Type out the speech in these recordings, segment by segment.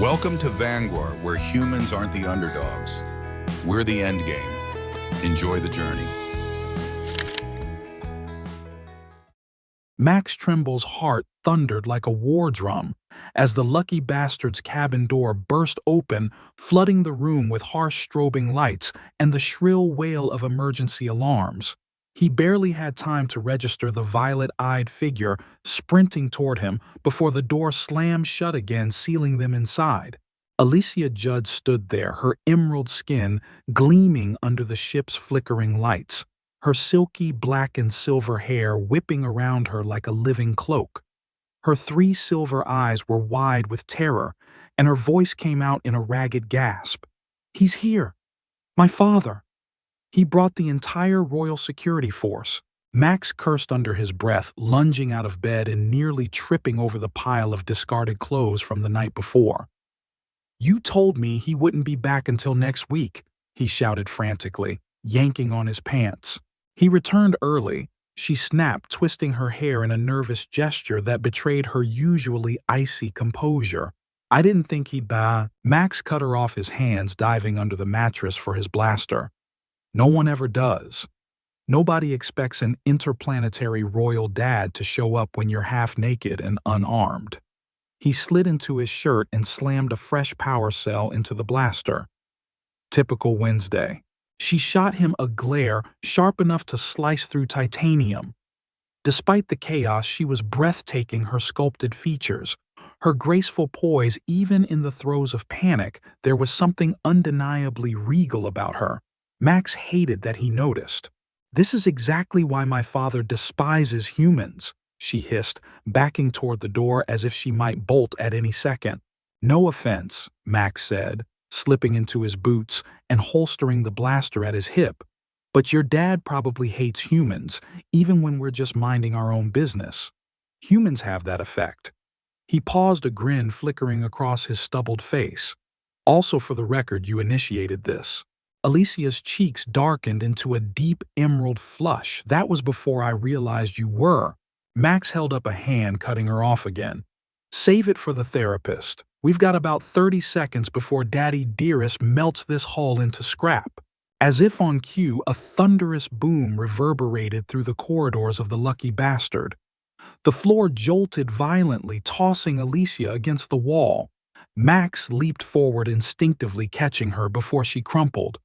Welcome to Vanguar, where humans aren't the underdogs. We're the endgame. Enjoy the journey. Max Trimble's heart thundered like a war drum as the lucky bastard's cabin door burst open, flooding the room with harsh strobing lights and the shrill wail of emergency alarms. He barely had time to register the violet-eyed figure sprinting toward him before the door slammed shut again, sealing them inside. Alicia Judd stood there, her emerald skin gleaming under the ship's flickering lights, her silky black and silver hair whipping around her like a living cloak. Her 3 silver eyes were wide with terror, and her voice came out in a ragged gasp. "He's here! My father! He brought the entire Royal Security Force." Max cursed under his breath, lunging out of bed and nearly tripping over the pile of discarded clothes from the night before. "You told me he wouldn't be back until next week," he shouted frantically, yanking on his pants. He returned early, she snapped, twisting her hair in a nervous gesture that betrayed her usually icy composure. "I didn't think he'd Max cut her off, his hands diving under the mattress for his blaster. "No one ever does. Nobody expects an interplanetary royal dad to show up when you're half naked and unarmed." He slid into his shirt and slammed a fresh power cell into the blaster. Typical Wednesday. She shot him a glare sharp enough to slice through titanium. Despite the chaos, she was breathtaking, her sculpted features, her graceful poise. Even in the throes of panic, there was something undeniably regal about her. Max hated that he noticed. "This is exactly why my father despises humans," she hissed, backing toward the door as if she might bolt at any second. "No offense," Max said, slipping into his boots and holstering the blaster at his hip, "but your dad probably hates humans, even when we're just minding our own business. Humans have that effect." He paused, a grin flickering across his stubbled face. "Also, for the record, you initiated this." Alicia's cheeks darkened into a deep emerald flush. "That was before I realized you were." Max held up a hand, cutting her off again. "Save it for the therapist. We've got about 30 seconds before Daddy Dearest melts this hull into scrap." As if on cue, a thunderous boom reverberated through the corridors of the lucky bastard. The floor jolted violently, tossing Alicia against the wall. Max leaped forward, instinctively catching her before she crumpled.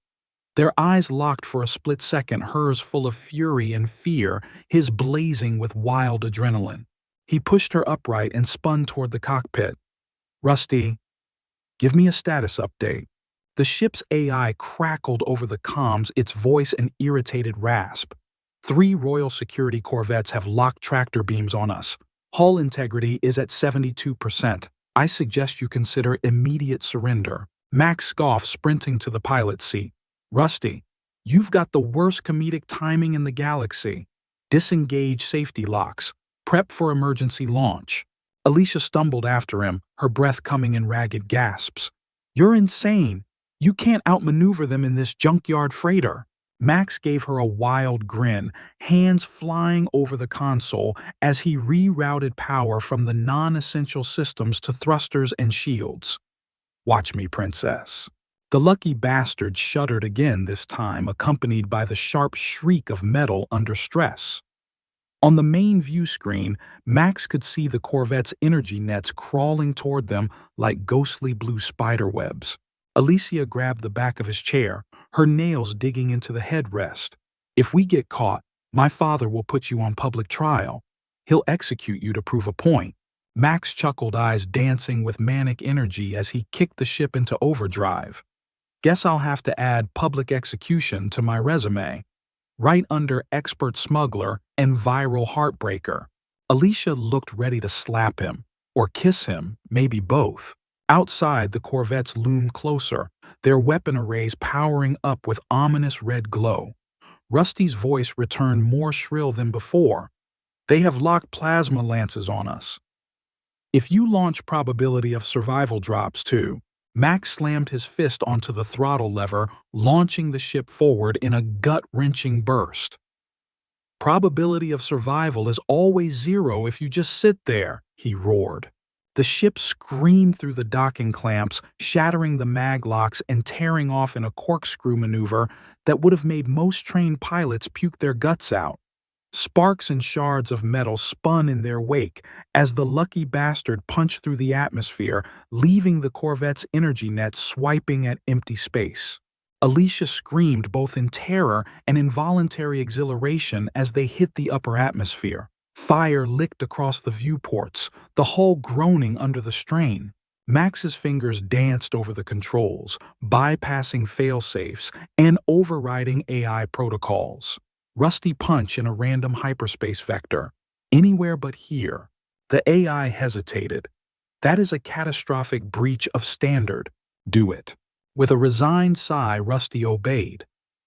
Their eyes locked for a split second, hers full of fury and fear, his blazing with wild adrenaline. He pushed her upright and spun toward the cockpit. "Rusty, give me a status update." The ship's AI crackled over the comms, its voice an irritated rasp. "3 Royal Security Corvettes have locked tractor beams on us. Hull integrity is at 72%. I suggest you consider immediate surrender." Max scoffed, sprinting to the pilot's seat. "Rusty, you've got the worst comedic timing in the galaxy. Disengage safety locks. Prep for emergency launch." Alicia stumbled after him, her breath coming in ragged gasps. "You're insane. You can't outmaneuver them in this junkyard freighter." Max gave her a wild grin, hands flying over the console as he rerouted power from the non-essential systems to thrusters and shields. "Watch me, princess." The lucky bastard shuddered again, this time accompanied by the sharp shriek of metal under stress. On the main view screen, Max could see the Corvette's energy nets crawling toward them like ghostly blue spiderwebs. Alicia grabbed the back of his chair, her nails digging into the headrest. "If we get caught, my father will put you on public trial. He'll execute you to prove a point." Max chuckled, eyes dancing with manic energy as he kicked the ship into overdrive. "Guess I'll have to add public execution to my resume. Right under expert smuggler and viral heartbreaker." Alicia looked ready to slap him, or kiss him, maybe both. Outside, the Corvettes loomed closer, their weapon arrays powering up with ominous red glow. Rusty's voice returned more shrill than before. "They have locked plasma lances on us. If you launch, probability of survival drops too." Max slammed his fist onto the throttle lever, launching the ship forward in a gut-wrenching burst. "Probability of survival is always 0 if you just sit there," he roared. The The ship screamed through the docking clamps, shattering the mag locks and tearing off in a corkscrew maneuver that would have made most trained pilots puke their guts out. Sparks and shards of metal spun in their wake as the lucky bastard punched through the atmosphere, leaving the Corvette's energy net swiping at empty space. Alicia screamed both in terror and involuntary exhilaration as they hit the upper atmosphere. Fire licked across the viewports, the hull groaning under the strain. Max's fingers danced over the controls, bypassing failsafes and overriding AI protocols. Rusty punch in a random hyperspace vector. Anywhere but here. The AI hesitated. That is a catastrophic breach of standard. Do it. With a resigned sigh, Rusty obeyed.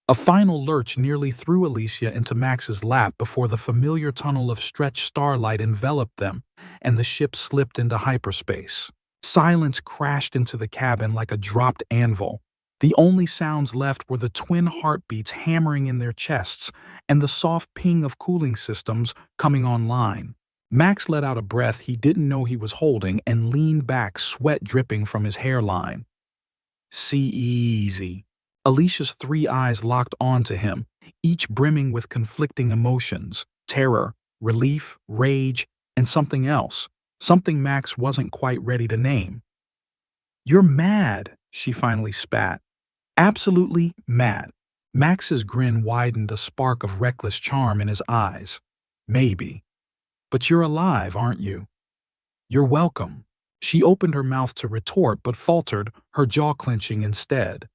A final lurch nearly threw Alicia into Max's lap before the familiar tunnel of stretched starlight enveloped them, and the ship slipped into hyperspace. Silence crashed into the cabin like a dropped anvil. The only sounds left were the twin heartbeats hammering in their chests and the soft ping of cooling systems coming online. Max let out a breath he didn't know he was holding and leaned back, sweat dripping from his hairline. See easy. Alicia's 3 eyes locked onto him, each brimming with conflicting emotions: terror, relief, rage, and something else. Something Max wasn't quite ready to name. "You're mad," she finally spat. "Absolutely mad." Max's grin widened, a spark of reckless charm in his eyes. "Maybe. But you're alive, aren't you?" "You're welcome." She opened her mouth to retort but faltered, her jaw clenching instead.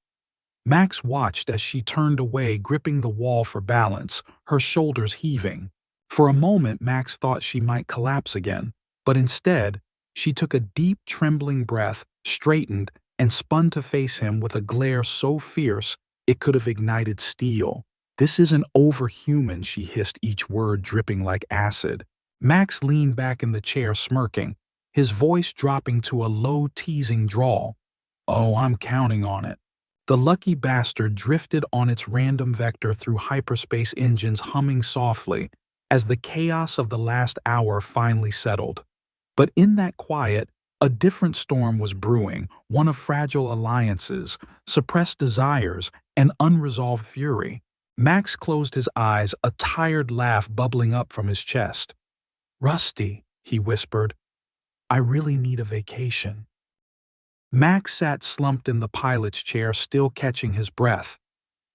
Max watched as she turned away, gripping the wall for balance, her shoulders heaving. For a moment, Max thought she might collapse again, but instead, she took a deep, trembling breath, straightened, and spun to face him with a glare so fierce it could have ignited steel. "This isn't overhuman," she hissed, each word dripping like acid. Max leaned back in the chair, smirking, his voice dropping to a low, teasing drawl. "Oh, I'm counting on it." The lucky bastard drifted on its random vector through hyperspace, engines humming softly, as the chaos of the last hour finally settled. But in that quiet, a different storm was brewing, one of fragile alliances, suppressed desires, and unresolved fury. Max closed his eyes, a tired laugh bubbling up from his chest. "Rusty," he whispered, "I really need a vacation." Max sat slumped in the pilot's chair, still catching his breath.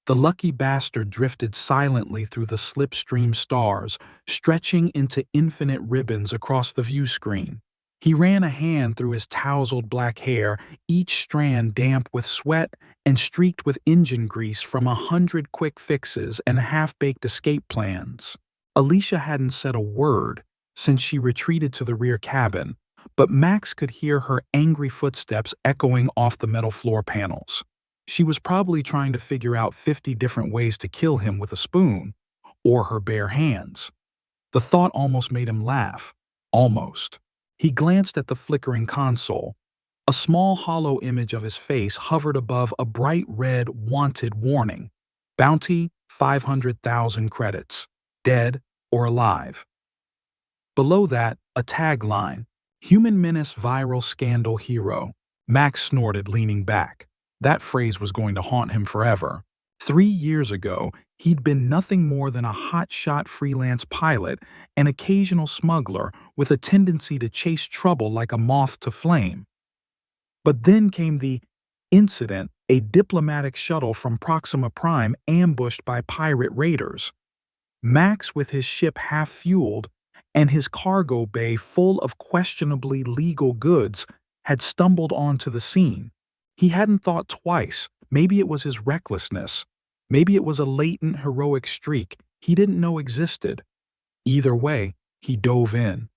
The lucky bastard drifted silently through the slipstream stars, stretching into infinite ribbons across the view screen. He ran a hand through his tousled black hair, each strand damp with sweat and streaked with engine grease from 100 quick fixes and half-baked escape plans. Alicia hadn't said a word since she retreated to the rear cabin, but Max could hear her angry footsteps echoing off the metal floor panels. She was probably trying to figure out 50 different ways to kill him with a spoon, or her bare hands. The thought almost made him laugh. Almost. He glanced at the flickering console. A small hollow image of his face hovered above a bright red "Wanted" warning. Bounty, 500,000 credits. Dead or alive. Below that, a tagline. Human menace viral scandal hero. Max snorted, leaning back. That phrase was going to haunt him forever. 3 years ago, he'd been nothing more than a hotshot freelance pilot, an occasional smuggler with a tendency to chase trouble like a moth to flame. But then came the incident, a diplomatic shuttle from Proxima Prime ambushed by pirate raiders. Max, with his ship half-fueled and his cargo bay full of questionably legal goods, had stumbled onto the scene. He hadn't thought twice. Maybe it was his recklessness. Maybe it was a latent heroic streak he didn't know existed. Either way, he dove in.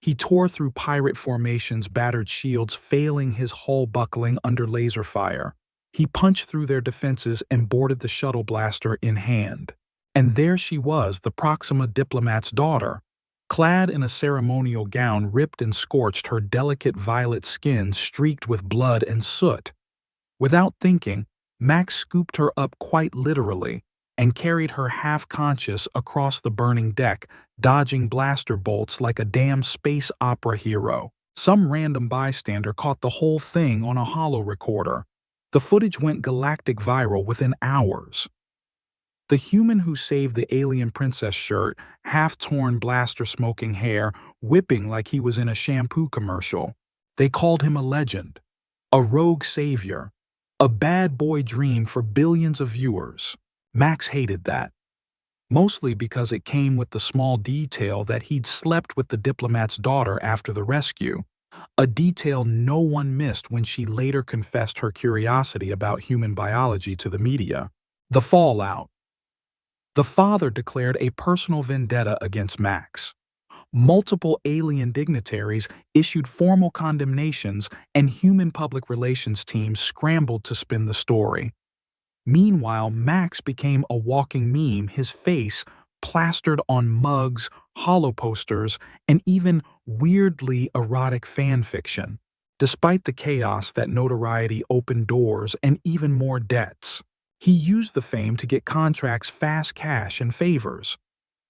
He tore through pirate formations, battered shields, failing his hull buckling under laser fire. He punched through their defenses and boarded the shuttle blaster in hand. And there she was, the Proxima diplomat's daughter. Clad in a ceremonial gown ripped and scorched, her delicate violet skin streaked with blood and soot. Without thinking, Max scooped her up quite literally and carried her half-conscious across the burning deck, dodging blaster bolts like a damn space opera hero. Some random bystander caught the whole thing on a holo recorder. The footage went galactic viral within hours. The human who saved the alien princess shirt, half-torn blaster-smoking hair, whipping like he was in a shampoo commercial. They called him a legend, a rogue savior, a bad boy dream for billions of viewers. Max hated that, mostly because it came with the small detail that he'd slept with the diplomat's daughter after the rescue, a detail no one missed when she later confessed her curiosity about human biology to the media. The fallout. The father declared a personal vendetta against Max. Multiple alien dignitaries issued formal condemnations, and human public relations teams scrambled to spin the story. Meanwhile, Max became a walking meme, his face plastered on mugs, holo posters, and even weirdly erotic fan fiction. Despite the chaos, that notoriety opened doors and even more debts. He used the fame to get contracts, fast cash, and favors.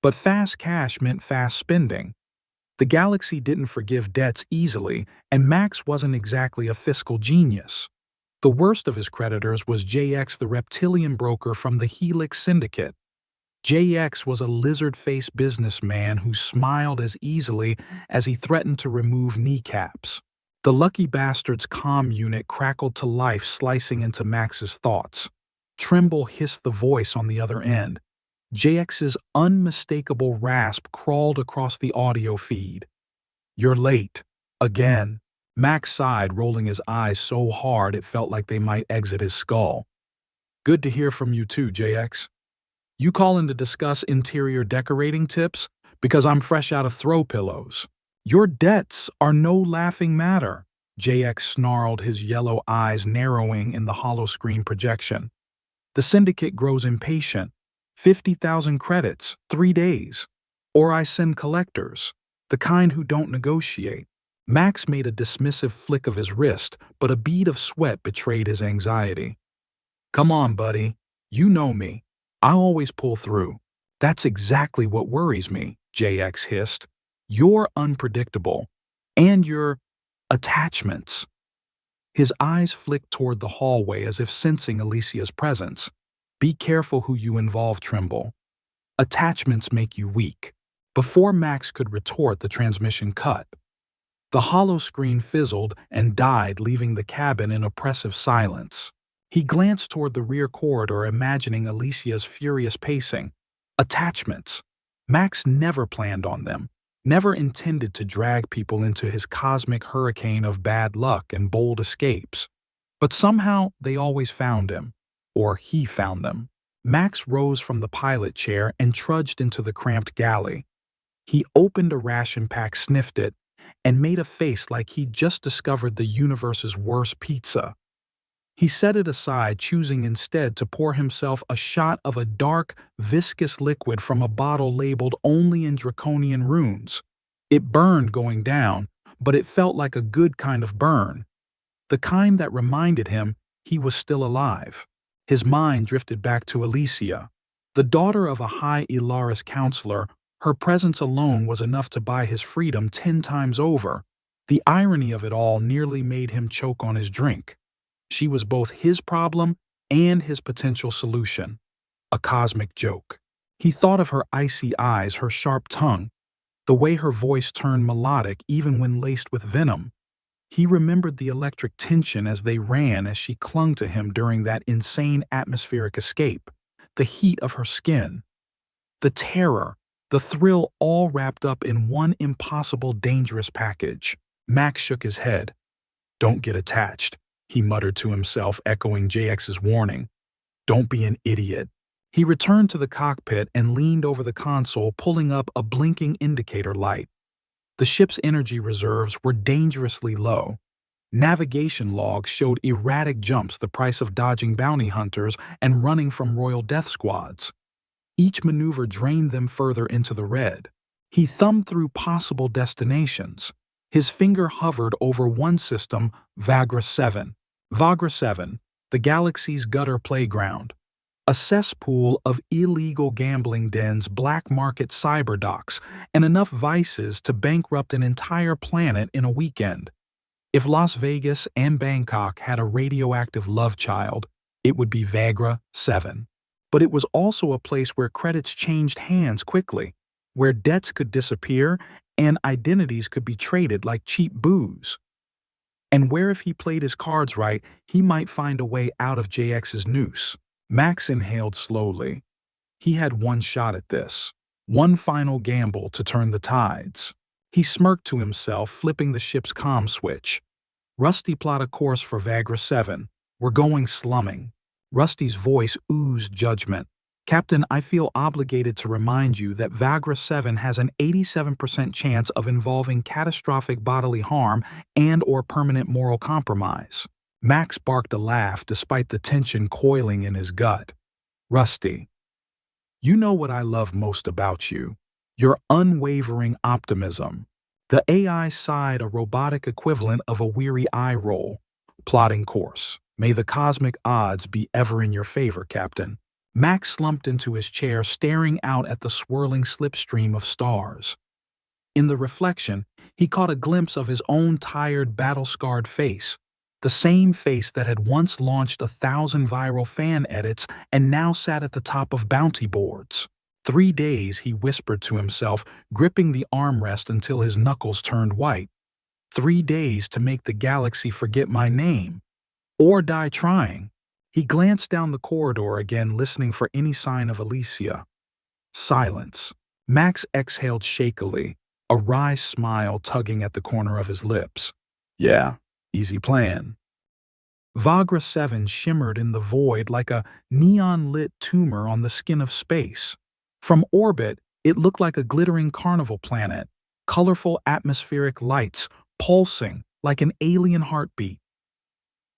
But fast cash meant fast spending. The galaxy didn't forgive debts easily, and Max wasn't exactly a fiscal genius. The worst of his creditors was JX, the reptilian broker from the Helix Syndicate. JX was a lizard-faced businessman who smiled as easily as he threatened to remove kneecaps. The lucky bastard's comm unit crackled to life, slicing into Max's thoughts. Trimble hissed the voice on the other end. JX's unmistakable rasp crawled across the audio feed. "You're late. Again." Max sighed, rolling his eyes so hard it felt like they might exit his skull. "Good to hear from you too, JX. You calling to discuss interior decorating tips? Because I'm fresh out of throw pillows." "Your debts are no laughing matter," JX snarled, his yellow eyes narrowing in the holoscreen projection. "The syndicate grows impatient. 50,000 credits, 3 days. Or I send collectors, the kind who don't negotiate." Max made a dismissive flick of his wrist, but a bead of sweat betrayed his anxiety. "Come on, buddy. You know me. I always pull through." "That's exactly what worries me," JX hissed. "You're unpredictable. And your attachments." His eyes flicked toward the hallway as if sensing Alicia's presence. "Be careful who you involve, Trimble. Attachments make you weak." Before Max could retort, the transmission cut. The holoscreen fizzled and died, leaving the cabin in oppressive silence. He glanced toward the rear corridor, imagining Alicia's furious pacing. Attachments. Max never planned on them, never intended to drag people into his cosmic hurricane of bad luck and bold escapes. But somehow they always found him. Or he found them. Max rose from the pilot chair and trudged into the cramped galley. He opened a ration pack, sniffed it, and made a face like he'd just discovered the universe's worst pizza. He set it aside, choosing instead to pour himself a shot of a dark, viscous liquid from a bottle labeled only in draconian runes. It burned going down, but it felt like a good kind of burn. The kind that reminded him he was still alive. His mind drifted back to Alicia. The daughter of a high Ilaris counselor, her presence alone was enough to buy his freedom 10 times over. The irony of it all nearly made him choke on his drink. She was both his problem and his potential solution. A cosmic joke. He thought of her icy eyes, her sharp tongue, the way her voice turned melodic even when laced with venom. He remembered the electric tension as they ran, as she clung to him during that insane atmospheric escape. The heat of her skin. The terror, the thrill, all wrapped up in one impossible, dangerous package. Max shook his head. "Don't get attached," he muttered to himself, echoing JX's warning. "Don't be an idiot." He returned to the cockpit and leaned over the console, pulling up a blinking indicator light. The ship's energy reserves were dangerously low. Navigation logs showed erratic jumps, the price of dodging bounty hunters and running from royal death squads. Each maneuver drained them further into the red. He thumbed through possible destinations. His finger hovered over one system, Vagra 7. Vagra 7, the galaxy's gutter playground. a cesspool of illegal gambling dens, black market cyberdocks, and enough vices to bankrupt an entire planet in a weekend. If Las Vegas and Bangkok had a radioactive love child, it would be Viagra 7. But it was also a place where credits changed hands quickly, where debts could disappear and identities could be traded like cheap booze. And where if he played his cards right, he might find a way out of JX's noose. Max inhaled slowly. He had one shot at this. One final gamble to turn the tides. He smirked to himself, flipping the ship's comm switch. Rusty, plot a course for Viagra 7. We're going slumming. Rusty's voice oozed judgment. Captain, I feel obligated to remind you that Viagra 7 has an 87% chance of involving catastrophic bodily harm and/or permanent moral compromise. Max barked a laugh despite the tension coiling in his gut. Rusty, you know what I love most about you. Your unwavering optimism. The AI sighed, a robotic equivalent of a weary eye roll. Plotting course. May the cosmic odds be ever in your favor, Captain. Max slumped into his chair, staring out at the swirling slipstream of stars. In the reflection, he caught a glimpse of his own tired, battle-scarred face, the same face that had once launched 1,000 viral fan edits and now sat at the top of bounty boards. 3 days, he whispered to himself, gripping the armrest until his knuckles turned white. 3 days to make the galaxy forget my name. Or die trying. He glanced down the corridor again, listening for any sign of Alicia. Silence. Max exhaled shakily, a wry smile tugging at the corner of his lips. Yeah, easy plan. Viagra 7 shimmered in the void like a neon-lit tumor on the skin of space. From orbit, it looked like a glittering carnival planet, colorful atmospheric lights pulsing like an alien heartbeat.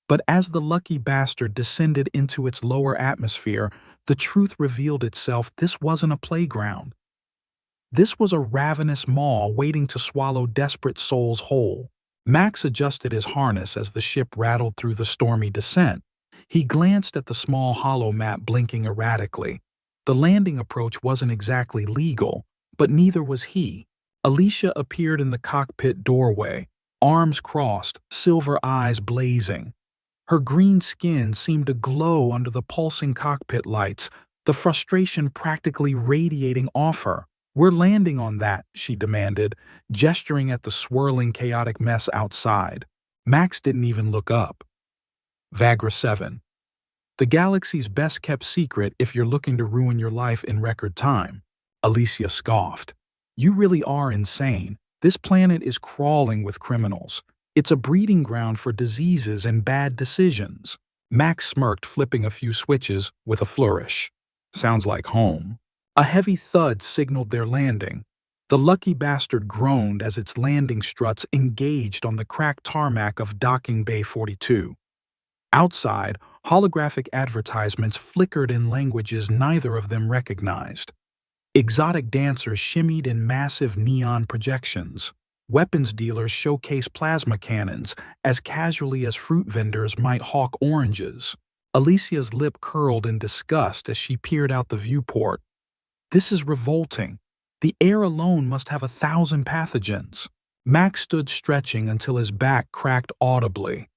But as the lucky bastard descended into its lower atmosphere, the truth revealed itself. This wasn't a playground. This was a ravenous maw waiting to swallow desperate souls whole. Max adjusted his harness as the ship rattled through the stormy descent. He glanced at the small hollow map blinking erratically. The landing approach wasn't exactly legal, but neither was he. Alicia appeared in the cockpit doorway, arms crossed, silver eyes blazing. Her green skin seemed to glow under the pulsing cockpit lights, the frustration practically radiating off her. We're landing on that, she demanded, gesturing at the swirling, chaotic mess outside. Max didn't even look up. Viagra 7. The galaxy's best-kept secret if you're looking to ruin your life in record time. Alicia scoffed. You really are insane. This planet is crawling with criminals. It's a breeding ground for diseases and bad decisions. Max smirked, flipping a few switches with a flourish. Sounds like home. A heavy thud signaled their landing. The lucky bastard groaned as its landing struts engaged on the cracked tarmac of Docking Bay 42. Outside, holographic advertisements flickered in languages neither of them recognized. Exotic dancers shimmied in massive neon projections. Weapons dealers showcased plasma cannons as casually as fruit vendors might hawk oranges. Alicia's lip curled in disgust as she peered out the viewport. This is revolting. The air alone must have 1,000 pathogens. Max stood stretching until his back cracked audibly.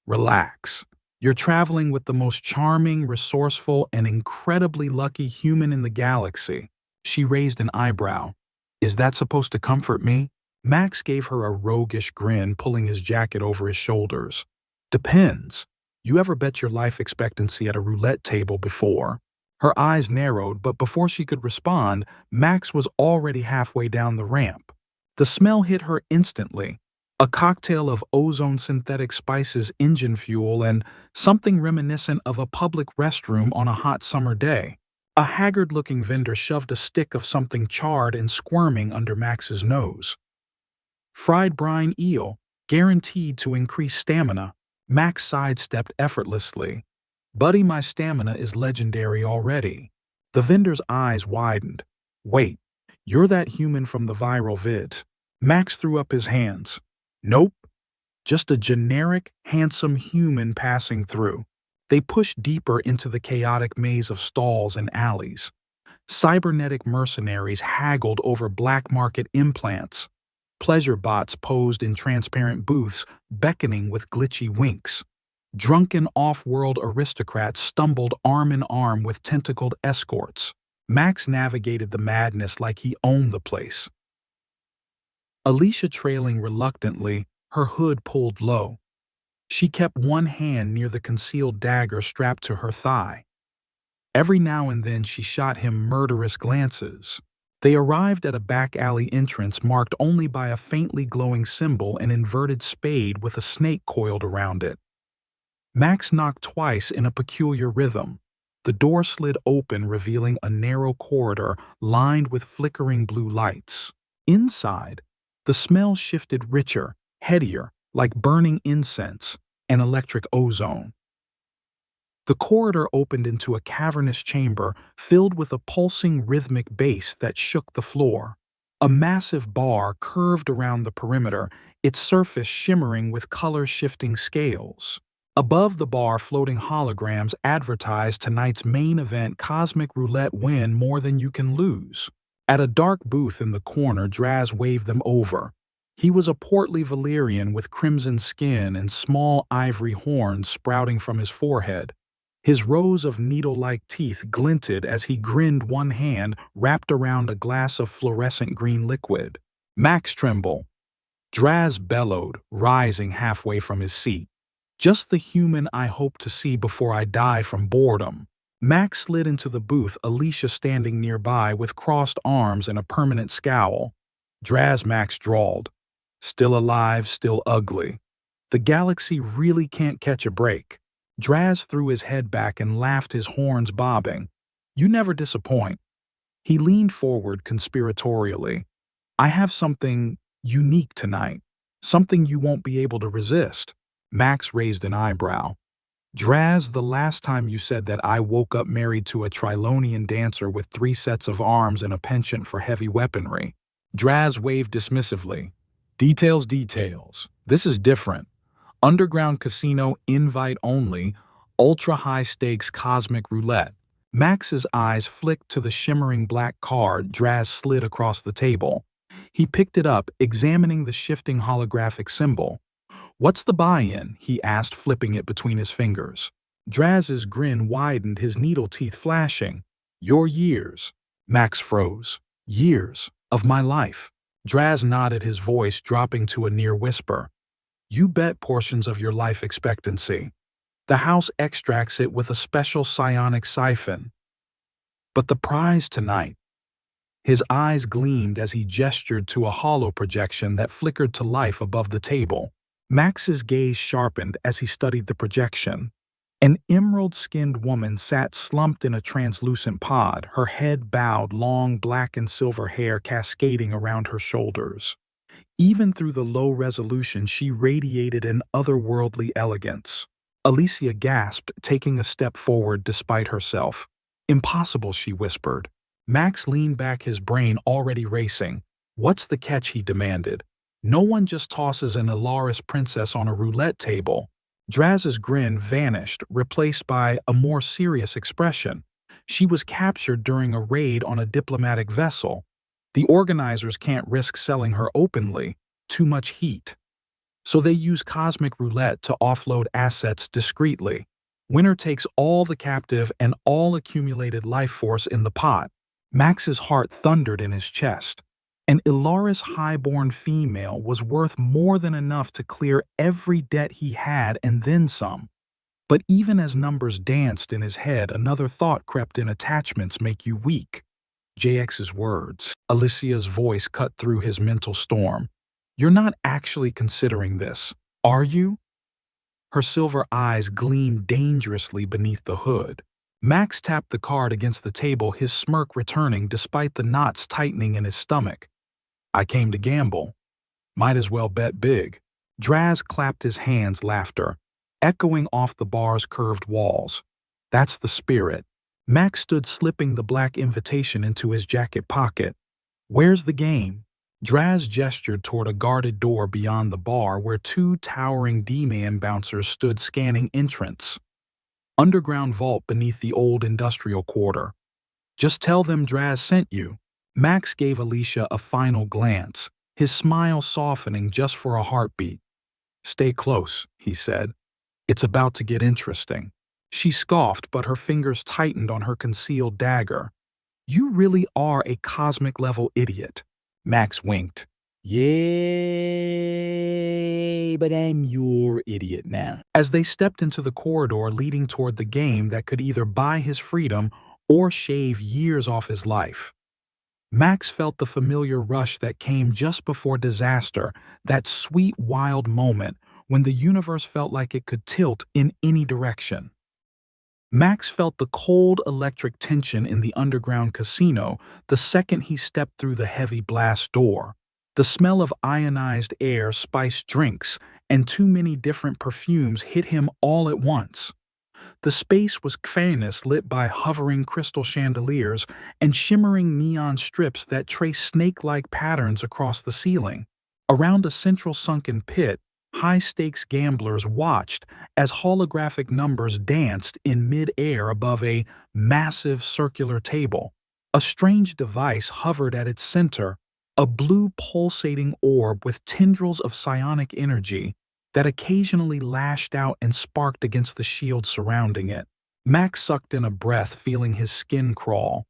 Relax. You're traveling with the most charming, resourceful, and incredibly lucky human in the galaxy. She raised an eyebrow. Is that supposed to comfort me? Max gave her a roguish grin, pulling his jacket over his shoulders. Depends. You ever bet your life expectancy at a roulette table before? Her eyes narrowed, but before she could respond, Max was already halfway down the ramp. The smell hit her instantly. A cocktail of ozone synthetic spices, engine fuel, and something reminiscent of a public restroom on a hot summer day. A haggard-looking vendor shoved a stick of something charred and squirming under Max's nose. Fried brine eel, guaranteed to increase stamina. Max sidestepped effortlessly. Buddy, my stamina is legendary already. The vendor's eyes widened. Wait, you're that human from the viral vid. Max threw up his hands. Nope. Just a generic, handsome human passing through. They pushed deeper into the chaotic maze of stalls and alleys. Cybernetic mercenaries haggled over black market implants. Pleasure bots posed in transparent booths, beckoning with glitchy winks. Drunken off-world aristocrats stumbled arm in arm with tentacled escorts. Max navigated the madness like he owned the place. Alicia trailing reluctantly, her hood pulled low. She kept one hand near the concealed dagger strapped to her thigh. Every now and then she shot him murderous glances. They arrived at a back alley entrance marked only by a faintly glowing symbol, an inverted spade with a snake coiled around it. Max knocked twice in a peculiar rhythm. The door slid open, revealing a narrow corridor lined with flickering blue lights. Inside, the smell shifted richer, headier, like burning incense and electric ozone. The corridor opened into a cavernous chamber filled with a pulsing rhythmic bass that shook the floor. A massive bar curved around the perimeter, its surface shimmering with color-shifting scales. Above the bar, floating holograms advertised tonight's main event, Cosmic Roulette, win more than you can lose. At a dark booth in the corner, Draz waved them over. He was a portly Valyrian with crimson skin and small ivory horns sprouting from his forehead. His rows of needle-like teeth glinted as he grinned, one hand wrapped around a glass of fluorescent green liquid. Max tremble. Draz bellowed, rising halfway from his seat. Just the human I hope to see before I die from boredom. Max slid into the booth, Alicia standing nearby with crossed arms and a permanent scowl. Draz, Max drawled. Still alive, still ugly. The galaxy really can't catch a break. Draz threw his head back and laughed, his horns bobbing. You never disappoint. He leaned forward conspiratorially. I have something unique tonight. Something you won't be able to resist. Max raised an eyebrow. Draz, the last time you said that I woke up married to a Trilonian dancer with 3 sets of arms and a penchant for heavy weaponry. Draz waved dismissively. Details, details. This is different. Underground casino, invite only, ultra-high stakes cosmic roulette. Max's eyes flicked to the shimmering black card Draz slid across the table. He picked it up, examining the shifting holographic symbol. What's the buy-in? He asked, flipping it between his fingers. Draz's grin widened, his needle teeth flashing. Your years. Max froze. Years of my life. Draz nodded, his voice dropping to a near whisper. You bet portions of your life expectancy. The house extracts it with a special psionic siphon. But the prize tonight. His eyes gleamed as he gestured to a hollow projection that flickered to life above the table. Max's gaze sharpened as he studied the projection. An emerald-skinned woman sat slumped in a translucent pod, her head bowed, long black and silver hair cascading around her shoulders. Even through the low resolution, she radiated an otherworldly elegance. Alicia gasped, taking a step forward despite herself. Impossible, she whispered. Max leaned back, his brain already racing. What's the catch, he demanded. No one just tosses an Ilaris princess on a roulette table. Draz's grin vanished, replaced by a more serious expression. She was captured during a raid on a diplomatic vessel. The organizers can't risk selling her openly. Too much heat. So they use cosmic roulette to offload assets discreetly. Winner takes all the captive and all accumulated life force in the pot. Max's heart thundered in his chest. An Ilaris highborn female was worth more than enough to clear every debt he had and then some. But even as numbers danced in his head, another thought crept in. Attachments make you weak. JX's words. Alicia's voice cut through his mental storm. You're not actually considering this, are you? Her silver eyes gleamed dangerously beneath the hood. Max tapped the card against the table, his smirk returning despite the knots tightening in his stomach. I came to gamble. Might as well bet big. Draz clapped his hands, laughter echoing off the bar's curved walls. That's the spirit. Max stood, slipping the black invitation into his jacket pocket. Where's the game? Draz gestured toward a guarded door beyond the bar where 2 towering D-man bouncers stood scanning entrance. underground vault beneath the old industrial quarter. Just tell them Draz sent you. Max gave Alicia a final glance, his smile softening just for a heartbeat. Stay close, he said. It's about to get interesting. She scoffed, but her fingers tightened on her concealed dagger. You really are a cosmic-level idiot. Max winked. Yay, but I'm your idiot now. As they stepped into the corridor leading toward the game that could either buy his freedom or shave years off his life, Max felt the familiar rush that came just before disaster, that sweet, wild moment when the universe felt like it could tilt in any direction. Max felt the cold electric tension in the underground casino the second he stepped through the heavy blast door. The smell of ionized air, spiced drinks, and too many different perfumes hit him all at once. The space was fairness lit by hovering crystal chandeliers and shimmering neon strips that traced snake-like patterns across the ceiling. Around a central sunken pit, high-stakes gamblers watched as holographic numbers danced in mid-air above a massive circular table. A strange device hovered at its center, a blue pulsating orb with tendrils of psionic energy that occasionally lashed out and sparked against the shield surrounding it. Max sucked in a breath, feeling his skin crawl.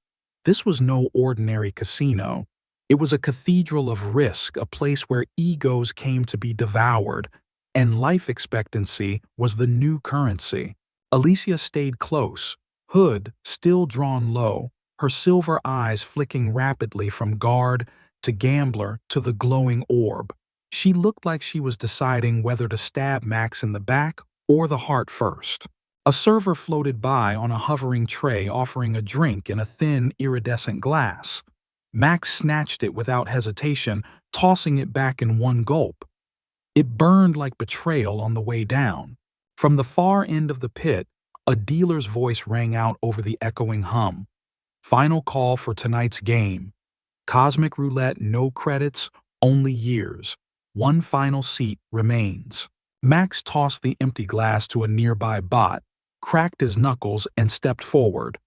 This was no ordinary casino. It was a cathedral of risk, a place where egos came to be devoured, and life expectancy was the new currency. Alicia stayed close, hood still drawn low, her silver eyes flicking rapidly from guard to gambler to the glowing orb. She looked like she was deciding whether to stab Max in the back or the heart first. A server floated by on a hovering tray offering a drink in a thin, iridescent glass. Max snatched it without hesitation, tossing it back in one gulp. It burned like betrayal on the way down. From the far end of the pit, a dealer's voice rang out over the echoing hum. Final call for tonight's game. Cosmic roulette, no credits, only years. One final seat remains. Max tossed the empty glass to a nearby bot, cracked his knuckles, and stepped forward.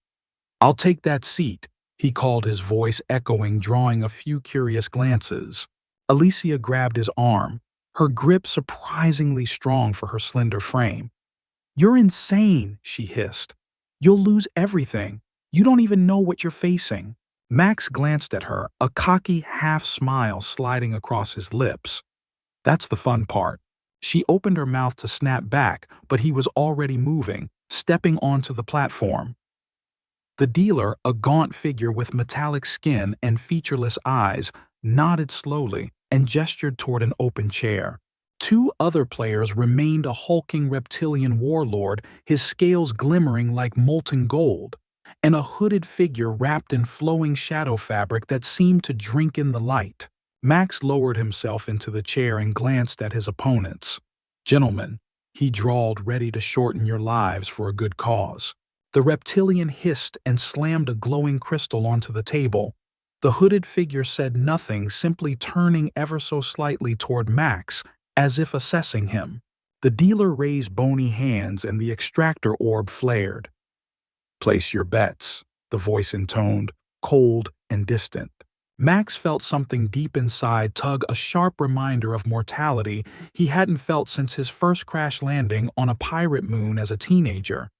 I'll take that seat, he called, his voice echoing, drawing a few curious glances. Alicia grabbed his arm, her grip surprisingly strong for her slender frame. You're insane, she hissed. You'll lose everything. You don't even know what you're facing. Max glanced at her, a cocky half-smile sliding across his lips. That's the fun part. She opened her mouth to snap back, but he was already moving, stepping onto the platform. The dealer, a gaunt figure with metallic skin and featureless eyes, nodded slowly and gestured toward an open chair. Two other players remained, a hulking reptilian warlord, his scales glimmering like molten gold, and a hooded figure wrapped in flowing shadow fabric that seemed to drink in the light. Max lowered himself into the chair and glanced at his opponents. Gentlemen, he drawled, ready to shorten your lives for a good cause. The reptilian hissed and slammed a glowing crystal onto the table. The hooded figure said nothing, simply turning ever so slightly toward Max, as if assessing him. The dealer raised bony hands and the extractor orb flared. Place your bets, the voice intoned, cold and distant. Max felt something deep inside tug, a sharp reminder of mortality he hadn't felt since his first crash landing on a pirate moon as a teenager.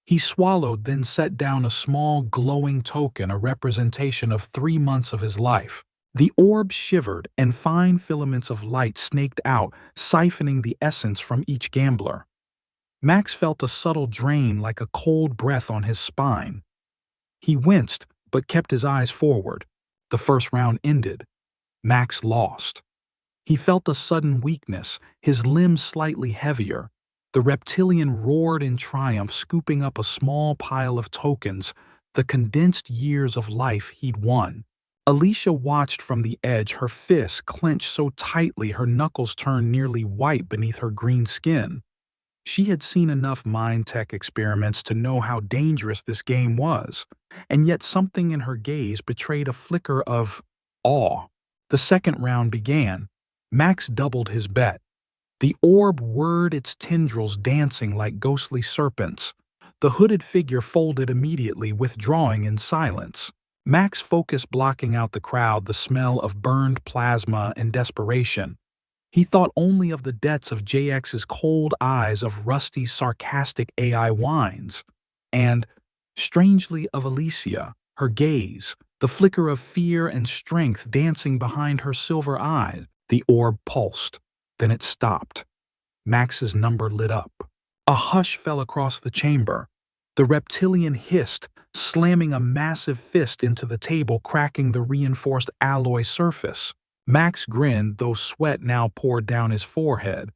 He swallowed, then set down a small, glowing token, a representation of 3 months of his life. The orb shivered, and fine filaments of light snaked out, siphoning the essence from each gambler. Max felt a subtle drain, like a cold breath on his spine. He winced, but kept his eyes forward. The first round ended. Max lost. He felt a sudden weakness, his limbs slightly heavier. The reptilian roared in triumph, scooping up a small pile of tokens, the condensed years of life he'd won. Alicia watched from the edge, her fists clenched so tightly her knuckles turned nearly white beneath her green skin. She had seen enough mind tech experiments to know how dangerous this game was, and yet something in her gaze betrayed a flicker of awe. The second round began. Max doubled his bet. The orb whirred its tendrils, dancing like ghostly serpents. The hooded figure folded immediately, withdrawing in silence. Max focused, blocking out the crowd, the smell of burned plasma and desperation. He thought only of the depths of JX's cold eyes, of Rusty's sarcastic AI whines, and, strangely, of Alicia, her gaze, the flicker of fear and strength dancing behind her silver eyes. The orb pulsed. Then it stopped. Max's number lit up. A hush fell across the chamber. The reptilian hissed, slamming a massive fist into the table, cracking the reinforced alloy surface. Max grinned, though sweat now poured down his forehead.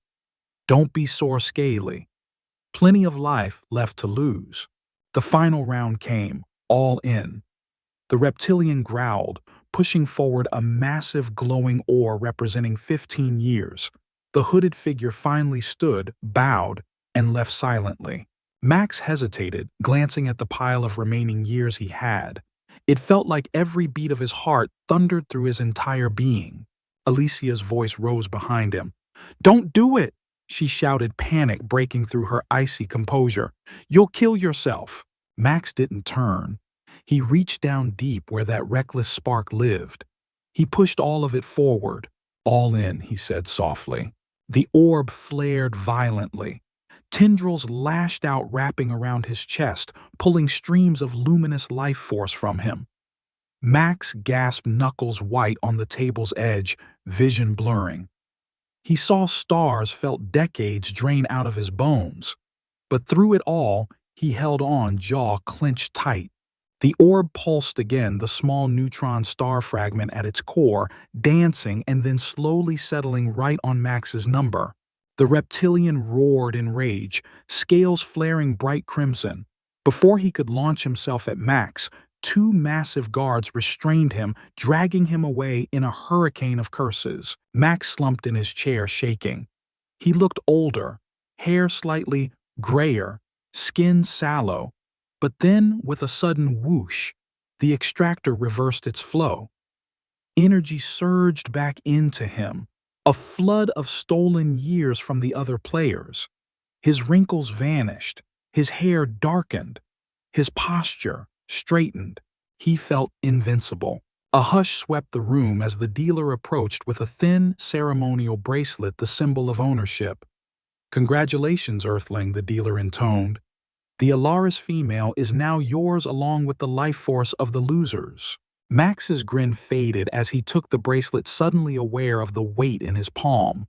Don't be sore scaly. Plenty of life left to lose. The final round came, all in. The reptilian growled, pushing forward a massive glowing ore representing 15 years. The hooded figure finally stood, bowed, and left silently. Max hesitated, glancing at the pile of remaining years he had. It felt like every beat of his heart thundered through his entire being. Alicia's voice rose behind him. "Don't do it!" she shouted, panic breaking through her icy composure. "You'll kill yourself." Max didn't turn. He reached down deep where that reckless spark lived. He pushed all of it forward. "All in," he said softly. The orb flared violently. Tendrils lashed out, wrapping around his chest, pulling streams of luminous life force from him. Max gasped, knuckles white on the table's edge, vision blurring. He saw stars, felt decades drain out of his bones. But through it all, he held on, jaw clenched tight. The orb pulsed again, the small neutron star fragment at its core, dancing and then slowly settling right on Max's number. The reptilian roared in rage, scales flaring bright crimson. Before he could launch himself at Max, two massive guards restrained him, dragging him away in a hurricane of curses. Max slumped in his chair, shaking. He looked older, hair slightly grayer, skin sallow. But then, with a sudden whoosh, the extractor reversed its flow. Energy surged back into him, a flood of stolen years from the other players. His wrinkles vanished, his hair darkened, his posture straightened. He felt invincible. A hush swept the room as the dealer approached with a thin, ceremonial bracelet, the symbol of ownership. "Congratulations, Earthling," the dealer intoned. "The Alaris female is now yours along with the life force of the losers." Max's grin faded as he took the bracelet, suddenly aware of the weight in his palm.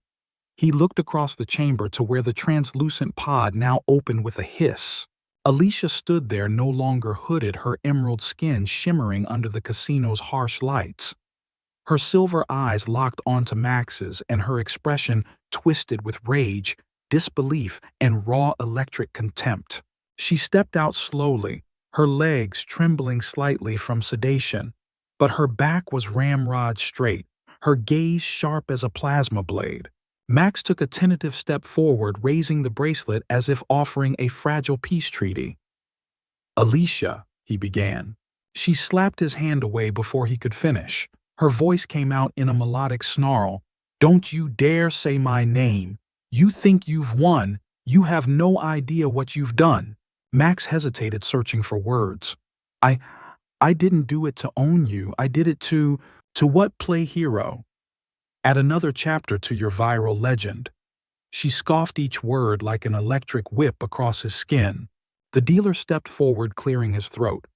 He looked across the chamber to where the translucent pod now opened with a hiss. Alicia stood there, no longer hooded, her emerald skin shimmering under the casino's harsh lights. Her silver eyes locked onto Max's, and her expression twisted with rage, disbelief, and raw electric contempt. She stepped out slowly, her legs trembling slightly from sedation, but her back was ramrod straight, her gaze sharp as a plasma blade. Max took a tentative step forward, raising the bracelet as if offering a fragile peace treaty. "Alicia," he began. She slapped his hand away before he could finish. Her voice came out in a melodic snarl. "Don't you dare say my name. You think you've won. You have no idea what you've done." Max hesitated, searching for words. I didn't do it to own you. I did it to what, play hero? Add another chapter to your viral legend." She scoffed, each word like an electric whip across his skin. The dealer stepped forward, clearing his throat.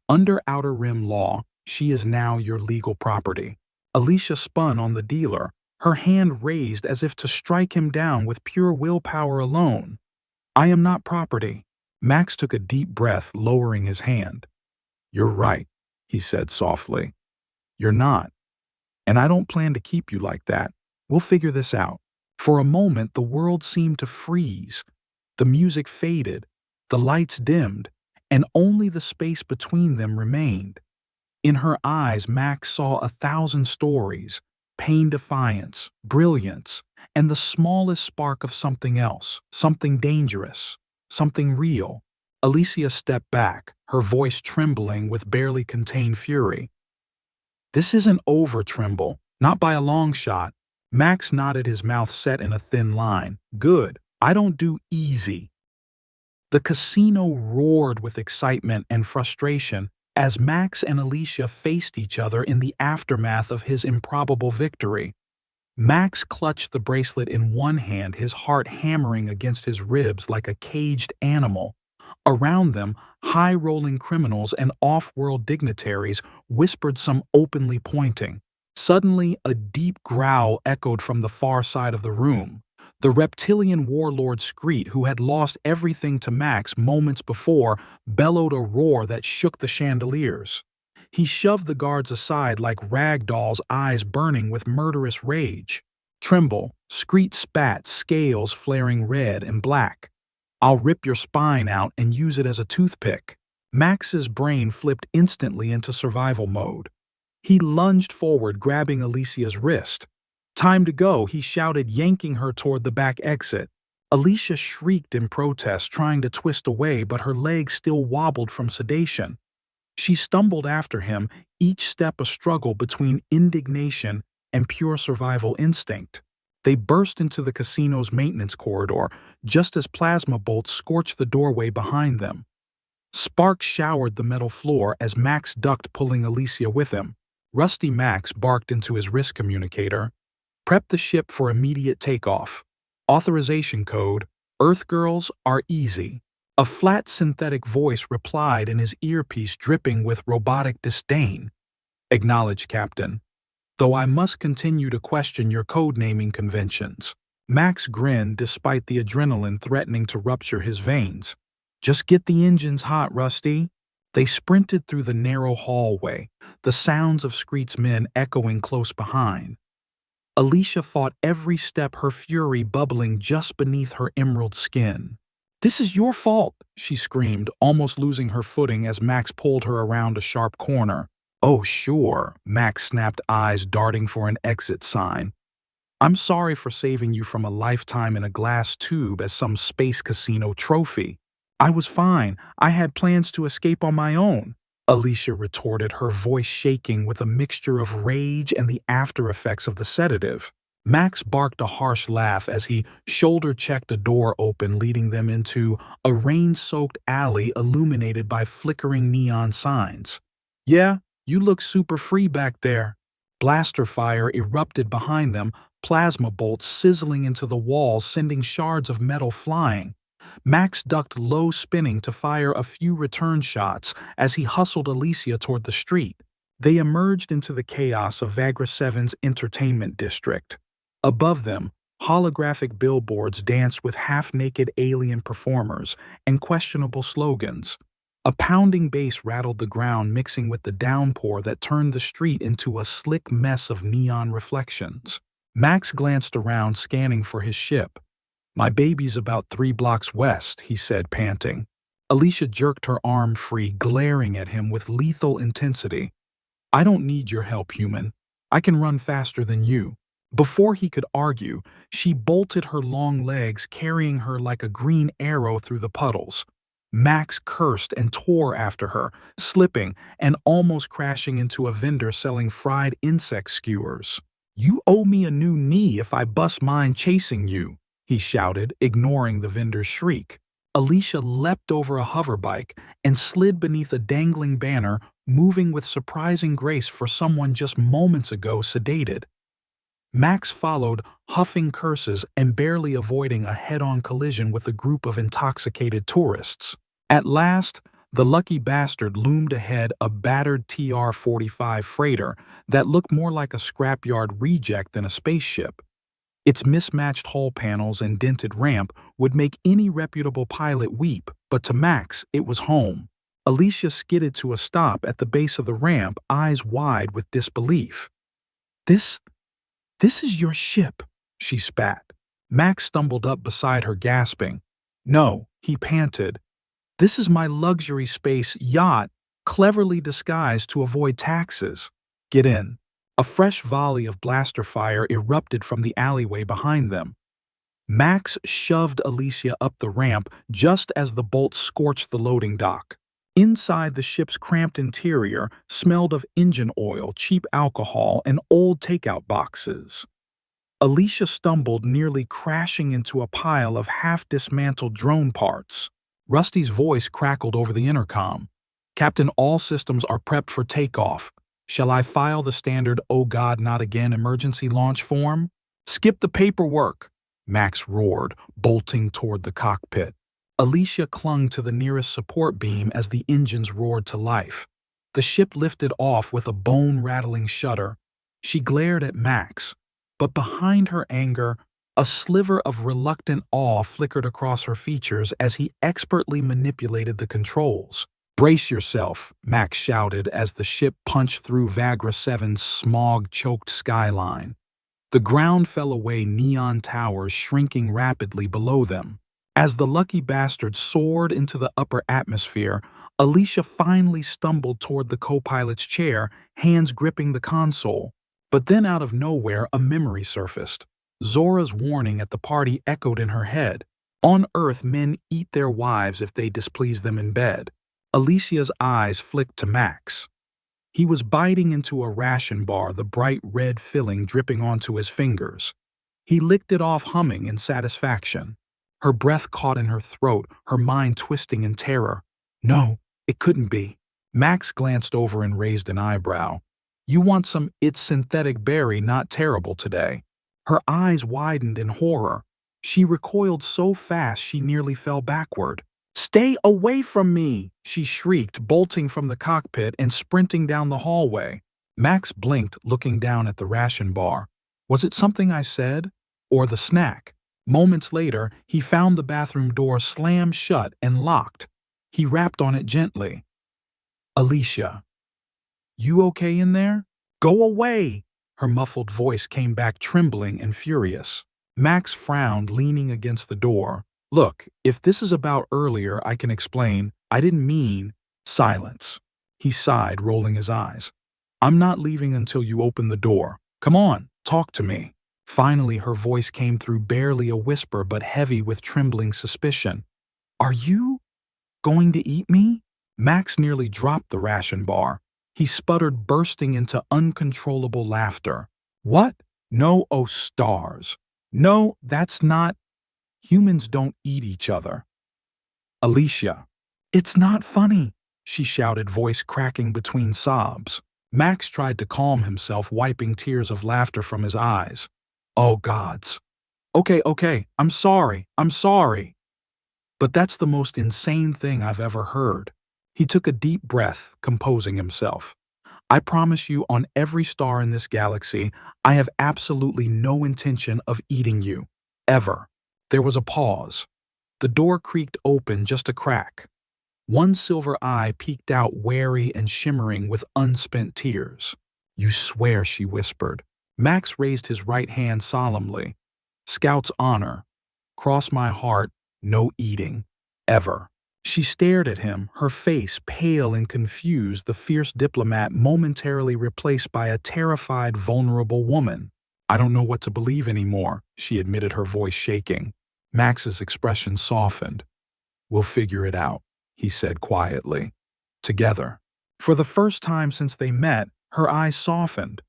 "Under Outer Rim law, she is now your legal property." Alicia spun on the dealer, her hand raised as if to strike him down with pure willpower alone. "I am not property." Max took a deep breath, lowering his hand. "You're right," he said softly. "You're not. And I don't plan to keep you like that. We'll figure this out." For a moment, the world seemed to freeze. The music faded, the lights dimmed, and only the space between them remained. In her eyes, Max saw 1,000 stories, pain, defiance, brilliance, and the smallest spark of something else, something dangerous, something real. Alicia stepped back, her voice trembling with barely contained fury. "This isn't over, Trimble. Not by a long shot." Max nodded, his mouth set in a thin line. "Good. I don't do easy." The casino roared with excitement and frustration as Max and Alicia faced each other in the aftermath of his improbable victory. Max clutched the bracelet in one hand, his heart hammering against his ribs like a caged animal. Around them, high-rolling criminals and off-world dignitaries whispered, some openly pointing. Suddenly, a deep growl echoed from the far side of the room. The reptilian warlord Screet, who had lost everything to Max moments before, bellowed a roar that shook the chandeliers. He shoved the guards aside like rag dolls, eyes burning with murderous rage. Tremble, Screet spat, scales flaring red and black. I'll rip your spine out and use it as a toothpick. Max's brain flipped instantly into survival mode. He lunged forward, grabbing Alicia's wrist. Time to go, he shouted, yanking her toward the back exit. Alicia shrieked in protest, trying to twist away, but her legs still wobbled from sedation. She stumbled after him, each step a struggle between indignation and pure survival instinct. They burst into the casino's maintenance corridor, just as plasma bolts scorched the doorway behind them. Sparks showered the metal floor as Max ducked, pulling Alicia with him. Rusty Max barked into his wrist communicator. Prep the ship for immediate takeoff. Authorization code, Earth girls are easy. A flat synthetic voice replied in his earpiece, dripping with robotic disdain. Acknowledged, Captain. Though I must continue to question your code-naming conventions. Max grinned despite the adrenaline threatening to rupture his veins. Just get the engines hot, Rusty. They sprinted through the narrow hallway, the sounds of Screet's men echoing close behind. Alicia fought every step, her fury bubbling just beneath her emerald skin. This is your fault, she screamed, almost losing her footing as Max pulled her around a sharp corner. Oh, sure, Max snapped, eyes darting for an exit sign. I'm sorry for saving you from a lifetime in a glass tube as some space casino trophy. I was fine. I had plans to escape on my own, Alicia retorted, her voice shaking with a mixture of rage and the after effects of the sedative. Max barked a harsh laugh as he shoulder-checked a door open, leading them into a rain-soaked alley illuminated by flickering neon signs. Yeah, you look super free back there. Blaster fire erupted behind them, plasma bolts sizzling into the walls, sending shards of metal flying. Max ducked low, spinning to fire a few return shots as he hustled Alicia toward the street. They emerged into the chaos of Vanguar 7's entertainment district. Above them, holographic billboards danced with half-naked alien performers and questionable slogans. A pounding bass rattled the ground, mixing with the downpour that turned the street into a slick mess of neon reflections. Max glanced around, scanning for his ship. My baby's about 3 blocks west, he said, panting. Alicia jerked her arm free, glaring at him with lethal intensity. I don't need your help, human. I can run faster than you. Before he could argue, she bolted her long legs, carrying her like a green arrow through the puddles. Max cursed and tore after her, slipping and almost crashing into a vendor selling fried insect skewers. You owe me a new knee if I bust mine chasing you, he shouted, ignoring the vendor's shriek. Alicia leapt over a hoverbike and slid beneath a dangling banner, moving with surprising grace for someone just moments ago sedated. Max followed, huffing curses and barely avoiding a head-on collision with a group of intoxicated tourists. At last, the lucky bastard loomed ahead, a battered TR-45 freighter that looked more like a scrapyard reject than a spaceship. Its mismatched hull panels and dented ramp would make any reputable pilot weep, but to Max, it was home. Alicia skidded to a stop at the base of the ramp, eyes wide with disbelief. This is your ship, she spat. Max stumbled up beside her, gasping. No, he panted. This is my luxury space yacht, cleverly disguised to avoid taxes. Get in. A fresh volley of blaster fire erupted from the alleyway behind them. Max shoved Alicia up the ramp just as the bolts scorched the loading dock. Inside, the ship's cramped interior smelled of engine oil, cheap alcohol, and old takeout boxes. Alicia stumbled, nearly crashing into a pile of half-dismantled drone parts. Rusty's voice crackled over the intercom. Captain, all systems are prepped for takeoff. Shall I file the standard "Oh God, not again" emergency launch form? Skip the paperwork, Max roared, bolting toward the cockpit. Alicia clung to the nearest support beam as the engines roared to life. The ship lifted off with a bone-rattling shudder. She glared at Max, but behind her anger, a sliver of reluctant awe flickered across her features as he expertly manipulated the controls. "Brace yourself," Max shouted as the ship punched through Vagra 7's smog-choked skyline. The ground fell away, neon towers shrinking rapidly below them. As the lucky bastard soared into the upper atmosphere, Alicia finally stumbled toward the co-pilot's chair, hands gripping the console. But then out of nowhere, a memory surfaced. Zora's warning at the party echoed in her head. On Earth, men eat their wives if they displease them in bed. Alicia's eyes flicked to Max. He was biting into a ration bar, the bright red filling dripping onto his fingers. He licked it off, humming in satisfaction. Her breath caught in her throat, her mind twisting in terror. No, it couldn't be. Max glanced over and raised an eyebrow. "You want some It's synthetic berry, not terrible today." Her eyes widened in horror. She recoiled so fast she nearly fell backward. "Stay away from me!" she shrieked, bolting from the cockpit and sprinting down the hallway. Max blinked, looking down at the ration bar. Was it something I said? Or the snack? Moments later, he found the bathroom door slammed shut and locked. He rapped on it gently. "Alicia, you okay in there?" "Go away!" Her muffled voice came back, trembling and furious. Max frowned, leaning against the door. "Look, if this is about earlier, I can explain. I didn't mean—" Silence. He sighed, rolling his eyes. "I'm not leaving until you open the door. Come on, talk to me." Finally, her voice came through, barely a whisper but heavy with trembling suspicion. "Are you going to eat me?" Max nearly dropped the ration bar. He sputtered, bursting into uncontrollable laughter. "What? No, oh stars. No, that's not. Humans don't eat each other." "Alicia." "It's not funny," she shouted, voice cracking between sobs. Max tried to calm himself, wiping tears of laughter from his eyes. "Oh, gods. Okay, I'm sorry. But that's the most insane thing I've ever heard." He took a deep breath, composing himself. "I promise you, on every star in this galaxy, I have absolutely no intention of eating you. Ever." There was a pause. The door creaked open just a crack. One silver eye peeked out, wary and shimmering with unspent tears. "You swear," she whispered. Max raised his right hand solemnly. "Scout's honor. Cross my heart, no eating. Ever." She stared at him, her face pale and confused, the fierce diplomat momentarily replaced by a terrified, vulnerable woman. "I don't know what to believe anymore," she admitted, her voice shaking. Max's expression softened. "We'll figure it out," he said quietly. "Together." For the first time since they met, her eyes softened.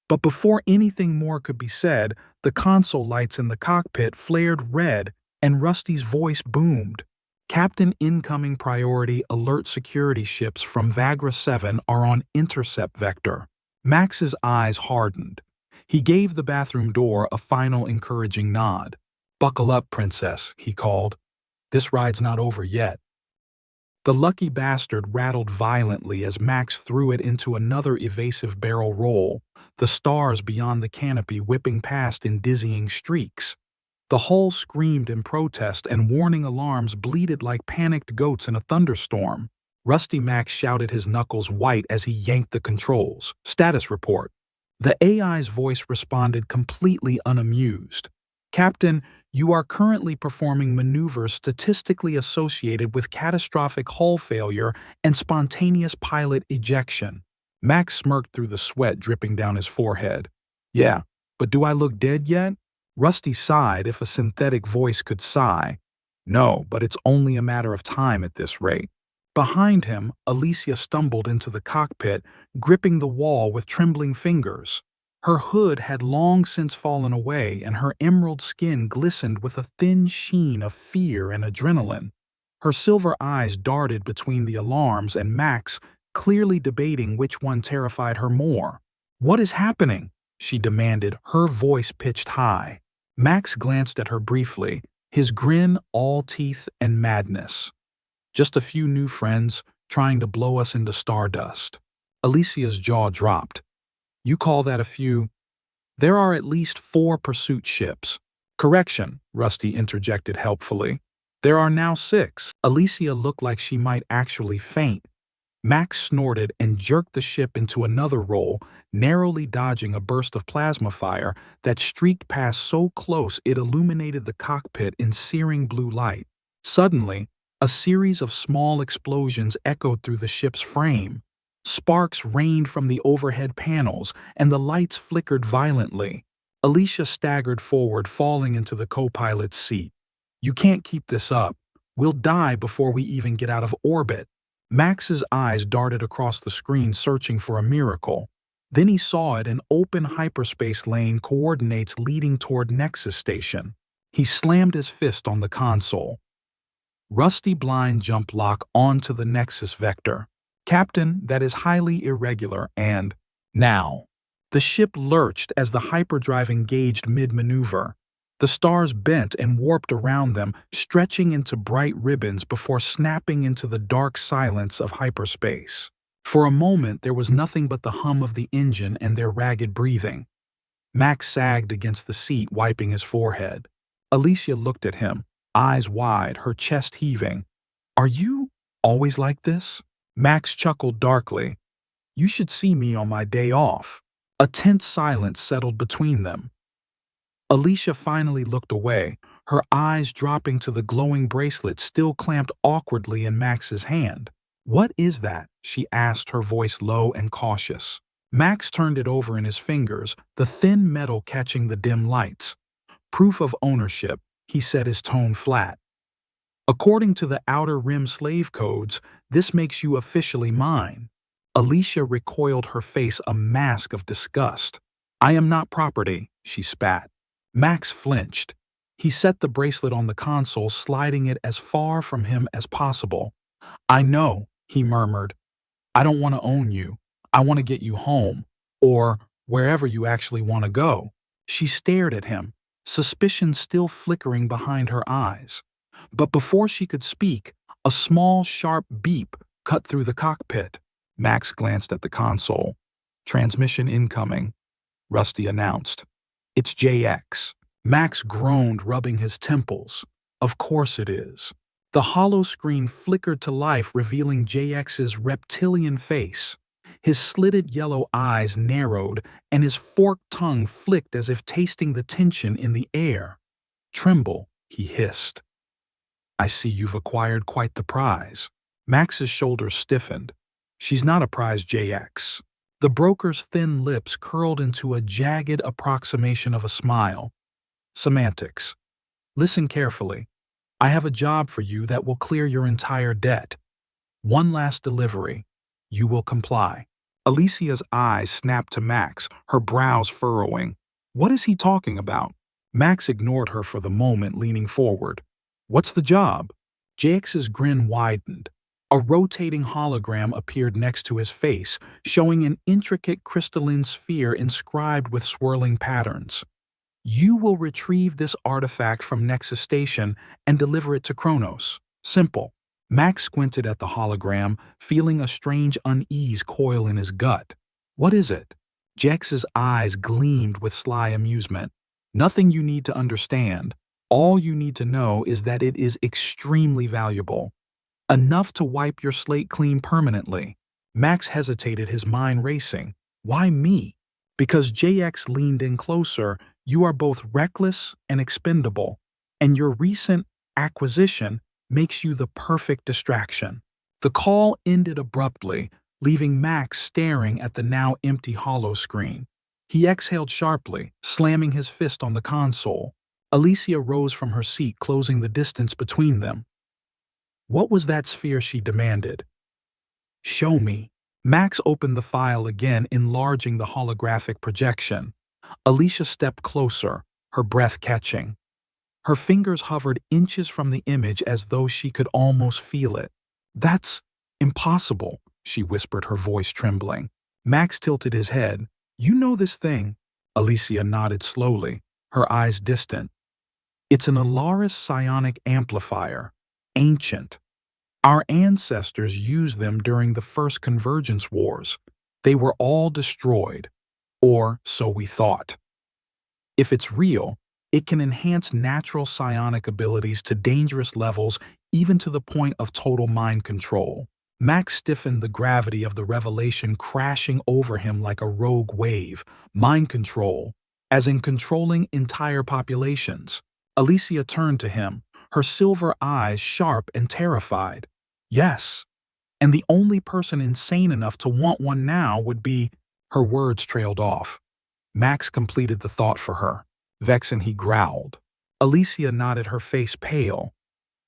But before anything more could be said, the console lights in the cockpit flared red and Rusty's voice boomed. "Captain, incoming priority alert, security ships from Vagra 7 are on intercept vector." Max's eyes hardened. He gave the bathroom door a final encouraging nod. "Buckle up, princess," he called. "This ride's not over yet." The lucky bastard rattled violently as Max threw it into another evasive barrel roll, the stars beyond the canopy whipping past in dizzying streaks. The hull screamed in protest, and warning alarms bleated like panicked goats in a thunderstorm. Rusty Max shouted, his knuckles white, as he yanked the controls. "Status report." The AI's voice responded, completely unamused. "Captain, you are currently performing maneuvers statistically associated with catastrophic hull failure and spontaneous pilot ejection." Max smirked through the sweat dripping down his forehead. "Yeah, but do I look dead yet?" Rusty sighed, if a synthetic voice could sigh. "No, but it's only a matter of time at this rate." Behind him, Alicia stumbled into the cockpit, gripping the wall with trembling fingers. Her hood had long since fallen away, and her emerald skin glistened with a thin sheen of fear and adrenaline. Her silver eyes darted between the alarms and Max, clearly debating which one terrified her more. "What is happening?" she demanded, her voice pitched high. Max glanced at her briefly, his grin all teeth and madness. "Just a few new friends trying to blow us into stardust." Alicia's jaw dropped. "You call that a few? There are at least 4 pursuit ships." "Correction," Rusty interjected helpfully. "There are now 6. Alicia looked like she might actually faint. Max snorted and jerked the ship into another roll, narrowly dodging a burst of plasma fire that streaked past so close it illuminated the cockpit in searing blue light. Suddenly, a series of small explosions echoed through the ship's frame. Sparks rained from the overhead panels, and the lights flickered violently. Alicia staggered forward, falling into the co-pilot's seat. "You can't keep this up. We'll die before we even get out of orbit." Max's eyes darted across the screen, searching for a miracle. Then he saw it, an open hyperspace lane, coordinates leading toward Nexus Station. He slammed his fist on the console. Rusty blind jump lock onto the Nexus vector. "Captain, that is highly irregular and..." Now. The ship lurched as the hyperdrive engaged mid-maneuver. The stars bent and warped around them, stretching into bright ribbons before snapping into the dark silence of hyperspace. For a moment, there was nothing but the hum of the engine and their ragged breathing. Max sagged against the seat, wiping his forehead. Alicia looked at him, eyes wide, her chest heaving. "Are you always like this?" Max chuckled darkly. "You should see me on my day off." A tense silence settled between them. Alicia finally looked away, her eyes dropping to the glowing bracelet still clamped awkwardly in Max's hand. "What is that?" she asked, her voice low and cautious. Max turned it over in his fingers, the thin metal catching the dim lights. "Proof of ownership," he said, his tone flat. "According to the Outer Rim slave codes, this makes you officially mine." Alicia recoiled, her face a mask of disgust. "I am not property," she spat. Max flinched. He set the bracelet on the console, sliding it as far from him as possible. "I know," he murmured. "I don't want to own you. I want to get you home. Or wherever you actually want to go." She stared at him, suspicion still flickering behind her eyes. But before she could speak, a small, sharp beep cut through the cockpit. Max glanced at the console. "Transmission incoming," Rusty announced. "It's JX." Max groaned, rubbing his temples. "Of course it is." The hollow screen flickered to life, revealing JX's reptilian face. His slitted yellow eyes narrowed, and his forked tongue flicked as if tasting the tension in the air. "Tremble," he hissed. "I see you've acquired quite the prize." Max's shoulders stiffened. "She's not a prize, JX." The broker's thin lips curled into a jagged approximation of a smile. "Semantics. Listen carefully. I have a job for you that will clear your entire debt. One last delivery. You will comply." Alicia's eyes snapped to Max, her brows furrowing. "What is he talking about?" Max ignored her for the moment, leaning forward. "What's the job?" JX's grin widened. A rotating hologram appeared next to his face, showing an intricate crystalline sphere inscribed with swirling patterns. "You will retrieve this artifact from Nexus Station and deliver it to Kronos. Simple." Max squinted at the hologram, feeling a strange unease coil in his gut. "What is it?" JX's eyes gleamed with sly amusement. "Nothing you need to understand. All you need to know is that it is extremely valuable. Enough to wipe your slate clean permanently." Max hesitated, his mind racing. "Why me?" Because JX leaned in closer. "You are both reckless and expendable, and your recent acquisition makes you the perfect distraction." The call ended abruptly, leaving Max staring at the now empty hollow screen. He exhaled sharply, slamming his fist on the console. Alicia rose from her seat, closing the distance between them. "What was that sphere?" she demanded. "Show me." Max opened the file again, enlarging the holographic projection. Alicia stepped closer, her breath catching. Her fingers hovered inches from the image as though she could almost feel it. "That's impossible," she whispered, her voice trembling. Max tilted his head. "You know this thing?" Alicia nodded slowly, her eyes distant. "It's an Alaris psionic amplifier. Ancient. Our ancestors used them during the first convergence wars. They were all destroyed. Or so we thought. If it's real, it can enhance natural psionic abilities to dangerous levels, even to the point of total mind control." Max stiffened, the gravity of the revelation crashing over him like a rogue wave. Mind control, as in controlling entire populations. Alicia turned to him, her silver eyes sharp and terrified. "Yes, and the only person insane enough to want one now would be—" Her words trailed off. Max completed the thought for her. "Vexen," he growled. Alicia nodded, her face pale.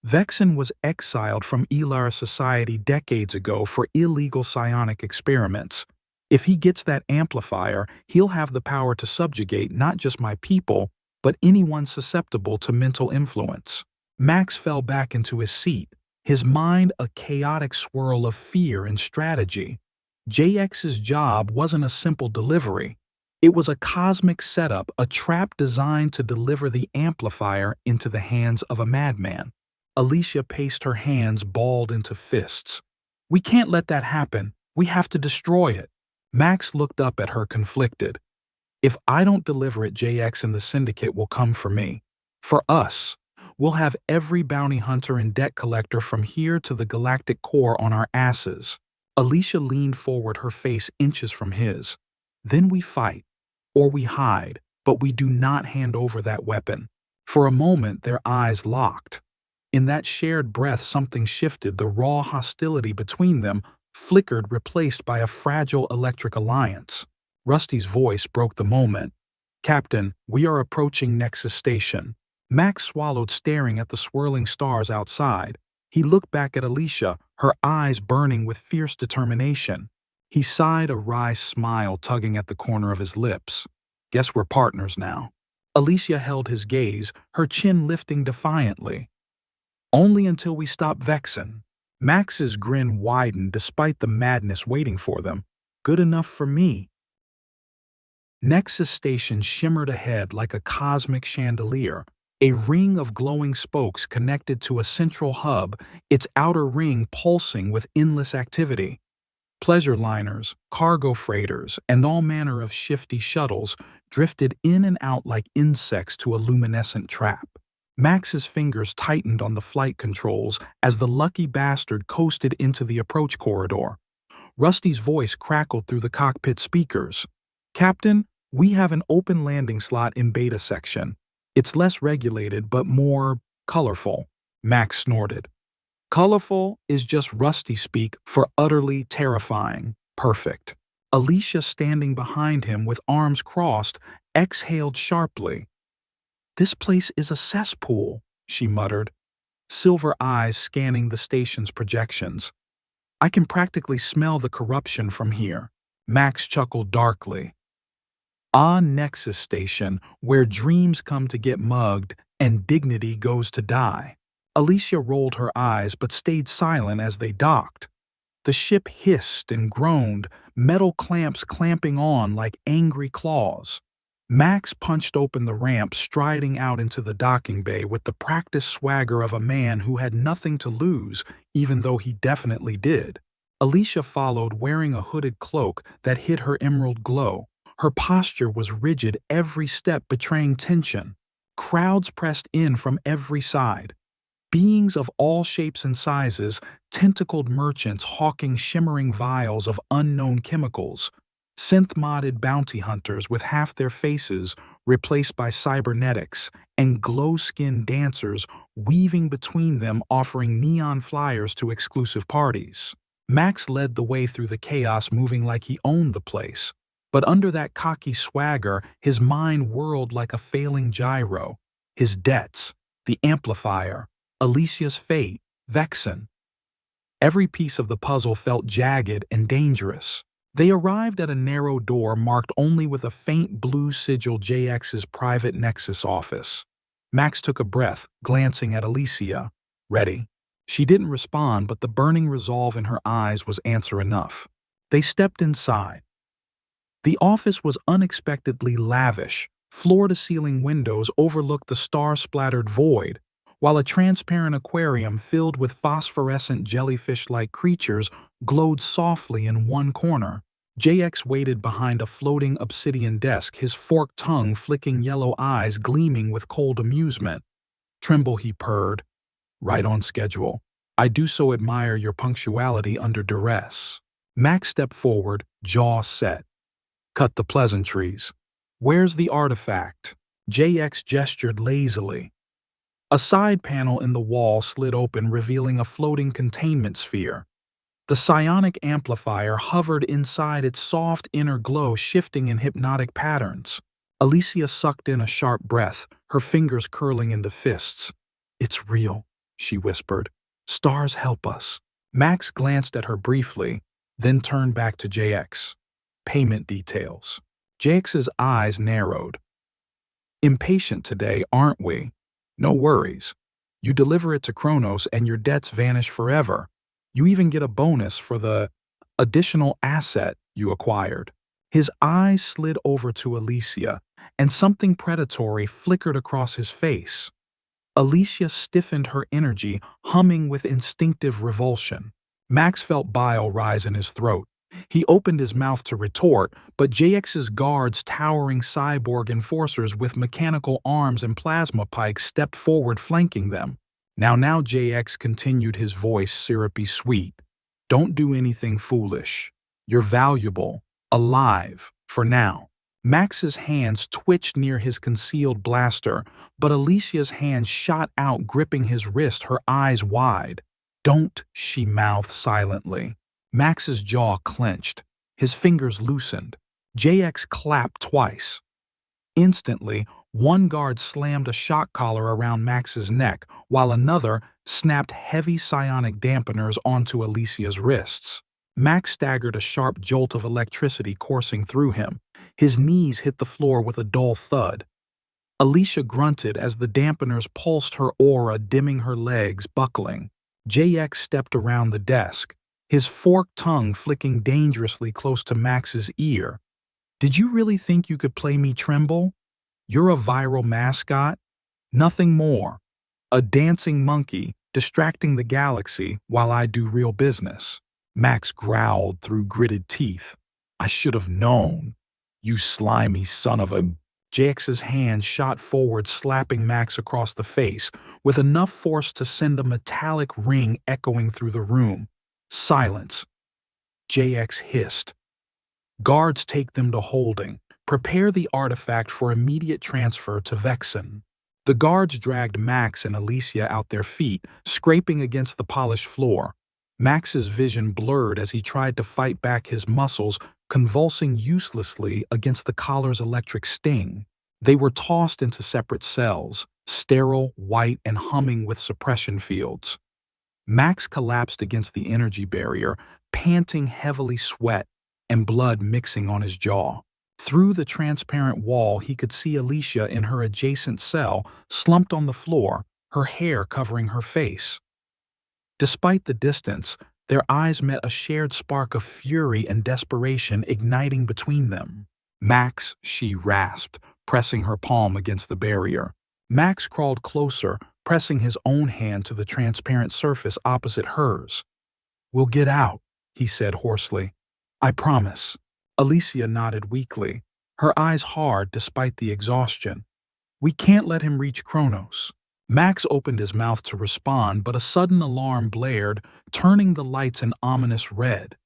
"Vexen was exiled from Elara society decades ago for illegal psionic experiments. If he gets that amplifier, he'll have the power to subjugate not just my people, but anyone susceptible to mental influence." Max fell back into his seat, his mind a chaotic swirl of fear and strategy. JX's job wasn't a simple delivery. It was a cosmic setup, a trap designed to deliver the amplifier into the hands of a madman. Alicia paced, her hands balled into fists. "We can't let that happen. We have to destroy it." Max looked up at her, conflicted. "If I don't deliver it, JX and the Syndicate will come for me. For us. We'll have every bounty hunter and debt collector from here to the galactic core on our asses." Alicia leaned forward, her face inches from his. "Then we fight. Or we hide, but we do not hand over that weapon." For a moment, their eyes locked. In that shared breath, something shifted. The raw hostility between them flickered, replaced by a fragile electric alliance. Rusty's voice broke the moment. "Captain, we are approaching Nexus Station." Max swallowed, staring at the swirling stars outside. He looked back at Alicia, her eyes burning with fierce determination. He sighed, a wry smile tugging at the corner of his lips. "Guess we're partners now." Alicia held his gaze, her chin lifting defiantly. "Only until we stop Vexen." Max's grin widened despite the madness waiting for them. "Good enough for me." Nexus Station shimmered ahead like a cosmic chandelier, a ring of glowing spokes connected to a central hub, its outer ring pulsing with endless activity. Pleasure liners, cargo freighters, and all manner of shifty shuttles drifted in and out like insects to a luminescent trap. Max's fingers tightened on the flight controls as the lucky bastard coasted into the approach corridor. Rusty's voice crackled through the cockpit speakers. "Captain, we have an open landing slot in Beta Section. It's less regulated but more colorful." Max snorted. "Colorful is just Rusty speak for utterly terrifying. Perfect." Alicia, standing behind him with arms crossed, exhaled sharply. "This place is a cesspool," she muttered, silver eyes scanning the station's projections. "I can practically smell the corruption from here." Max chuckled darkly. "Ah, Nexus Station, where dreams come to get mugged and dignity goes to die." Alicia rolled her eyes but stayed silent as they docked. The ship hissed and groaned, metal clamps clamping on like angry claws. Max punched open the ramp, striding out into the docking bay with the practiced swagger of a man who had nothing to lose, even though he definitely did. Alicia followed, wearing a hooded cloak that hid her emerald glow. Her posture was rigid, every step betraying tension. Crowds pressed in from every side. Beings of all shapes and sizes, tentacled merchants hawking shimmering vials of unknown chemicals, synth-modded bounty hunters with half their faces replaced by cybernetics, and glow-skinned dancers weaving between them, offering neon flyers to exclusive parties. Max led the way through the chaos, moving like he owned the place. But under that cocky swagger, his mind whirled like a failing gyro. His debts, the amplifier, Alicia's fate, Vexen. Every piece of the puzzle felt jagged and dangerous. They arrived at a narrow door marked only with a faint blue sigil, JX's private Nexus office. Max took a breath, glancing at Alicia. Ready? She didn't respond, but the burning resolve in her eyes was answer enough. They stepped inside. The office was unexpectedly lavish. Floor-to-ceiling windows overlooked the star-splattered void, while a transparent aquarium filled with phosphorescent jellyfish-like creatures glowed softly in one corner. JX waited behind a floating obsidian desk, his forked tongue flicking yellow eyes gleaming with cold amusement. "Trimble," he purred. "Right on schedule. I do so admire your punctuality under duress." Max stepped forward, jaw set. "Cut the pleasantries. Where's the artifact?" JX gestured lazily. A side panel in the wall slid open, revealing a floating containment sphere. The psionic amplifier hovered inside its soft inner glow, shifting in hypnotic patterns. Alicia sucked in a sharp breath, her fingers curling into fists. "It's real," she whispered. "Stars help us." Max glanced at her briefly, then turned back to JX. "Payment details." JX's eyes narrowed. "Impatient today, aren't we? No worries. You deliver it to Kronos and your debts vanish forever. You even get a bonus for the additional asset you acquired." His eyes slid over to Alicia, and something predatory flickered across his face. Alicia stiffened her energy, humming with instinctive revulsion. Max felt bile rise in his throat. He opened his mouth to retort, but JX's guards, towering cyborg enforcers with mechanical arms and plasma pikes, stepped forward, flanking them. Now, JX continued, his voice syrupy sweet. "Don't do anything foolish. You're valuable, alive, for now." Max's hands twitched near his concealed blaster, but Alicia's hand shot out, gripping his wrist, her eyes wide. "Don't," she mouthed silently. Max's jaw clenched. His fingers loosened. JX clapped twice. Instantly, one guard slammed a shock collar around Max's neck, while another snapped heavy psionic dampeners onto Alicia's wrists. Max staggered, a sharp jolt of electricity coursing through him. His knees hit the floor with a dull thud. Alicia grunted as the dampeners pulsed her aura, dimming her legs, buckling. JX stepped around the desk, his forked tongue flicking dangerously close to Max's ear. "Did you really think you could play me, Trimble? You're a viral mascot? Nothing more. A dancing monkey distracting the galaxy while I do real business." Max growled through gritted teeth. "I should have known. You slimy son of a—" JX's hand shot forward, slapping Max across the face, with enough force to send a metallic ring echoing through the room. "Silence," JX hissed. "Guards, take them to holding. Prepare the artifact for immediate transfer to Vexen." The guards dragged Max and Alicia out, their feet scraping against the polished floor. Max's vision blurred as he tried to fight back, his muscles convulsing uselessly against the collar's electric sting. They were tossed into separate cells, sterile, white, and humming with suppression fields. Max collapsed against the energy barrier, panting heavily, sweat and blood mixing on his jaw. Through the transparent wall, he could see Alicia in her adjacent cell, slumped on the floor, her hair covering her face. Despite the distance, their eyes met, a shared spark of fury and desperation igniting between them. "Max," she rasped, pressing her palm against the barrier. Max crawled closer, pressing his own hand to the transparent surface opposite hers. "We'll get out," he said hoarsely. "I promise." Alicia nodded weakly, her eyes hard despite the exhaustion. "We can't let him reach Kronos." Max opened his mouth to respond, but a sudden alarm blared, turning the lights an ominous red.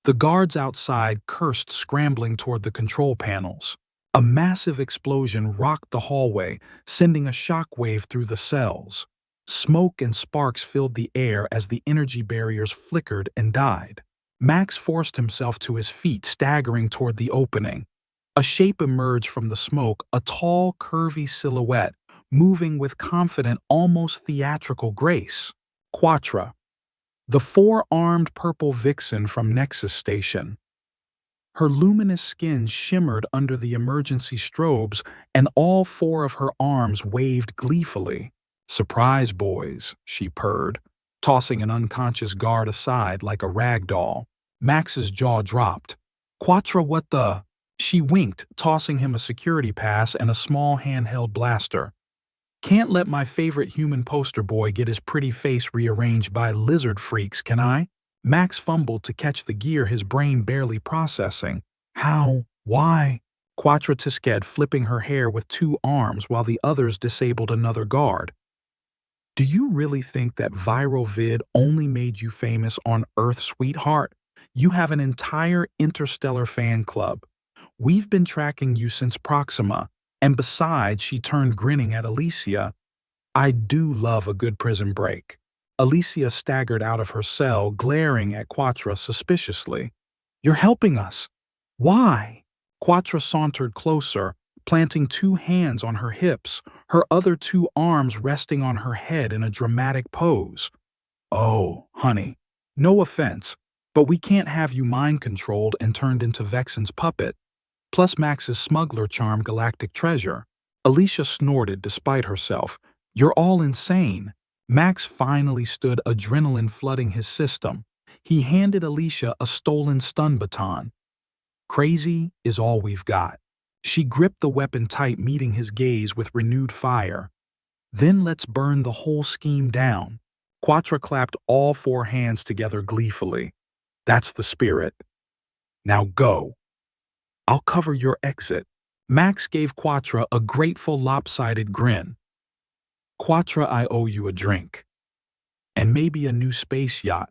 The guards outside cursed, scrambling toward the control panels. A massive explosion rocked the hallway, sending a shockwave through the cells. Smoke and sparks filled the air as the energy barriers flickered and died. Max forced himself to his feet, staggering toward the opening. A shape emerged from the smoke, a tall, curvy silhouette, moving with confident, almost theatrical grace. Quatra, the four-armed purple vixen from Nexus Station. Her luminous skin shimmered under the emergency strobes, and all four of her arms waved gleefully. "Surprise, boys," she purred, tossing an unconscious guard aside like a rag doll. Max's jaw dropped. "Quattro, what the?" She winked, tossing him a security pass and a small handheld blaster. "Can't let my favorite human poster boy get his pretty face rearranged by lizard freaks, can I?" Max fumbled to catch the gear, his brain barely processing. "How? Why?" Quattro tisked, flipping her hair with two arms while the others disabled another guard. "Do you really think that viral vid only made you famous on Earth, sweetheart? You have an entire interstellar fan club. We've been tracking you since Proxima, and besides," she turned grinning at Alicia, "I do love a good prison break." Alicia staggered out of her cell, glaring at Quattro suspiciously. "You're helping us. Why?" Quattro sauntered closer, planting two hands on her hips, her other two arms resting on her head in a dramatic pose. "Oh, honey, no offense, but we can't have you mind-controlled and turned into Vexen's puppet. Plus Max's smuggler charm galactic treasure." Alicia snorted despite herself. "You're all insane." Max finally stood, adrenaline flooding his system. He handed Alicia a stolen stun baton. "Crazy is all we've got." She gripped the weapon tight, meeting his gaze with renewed fire. "Then let's burn the whole scheme down." Quattro clapped all four hands together gleefully. "That's the spirit. Now go. I'll cover your exit." Max gave Quattro a grateful, lopsided grin. "Quattro, I owe you a drink. And maybe a new space yacht."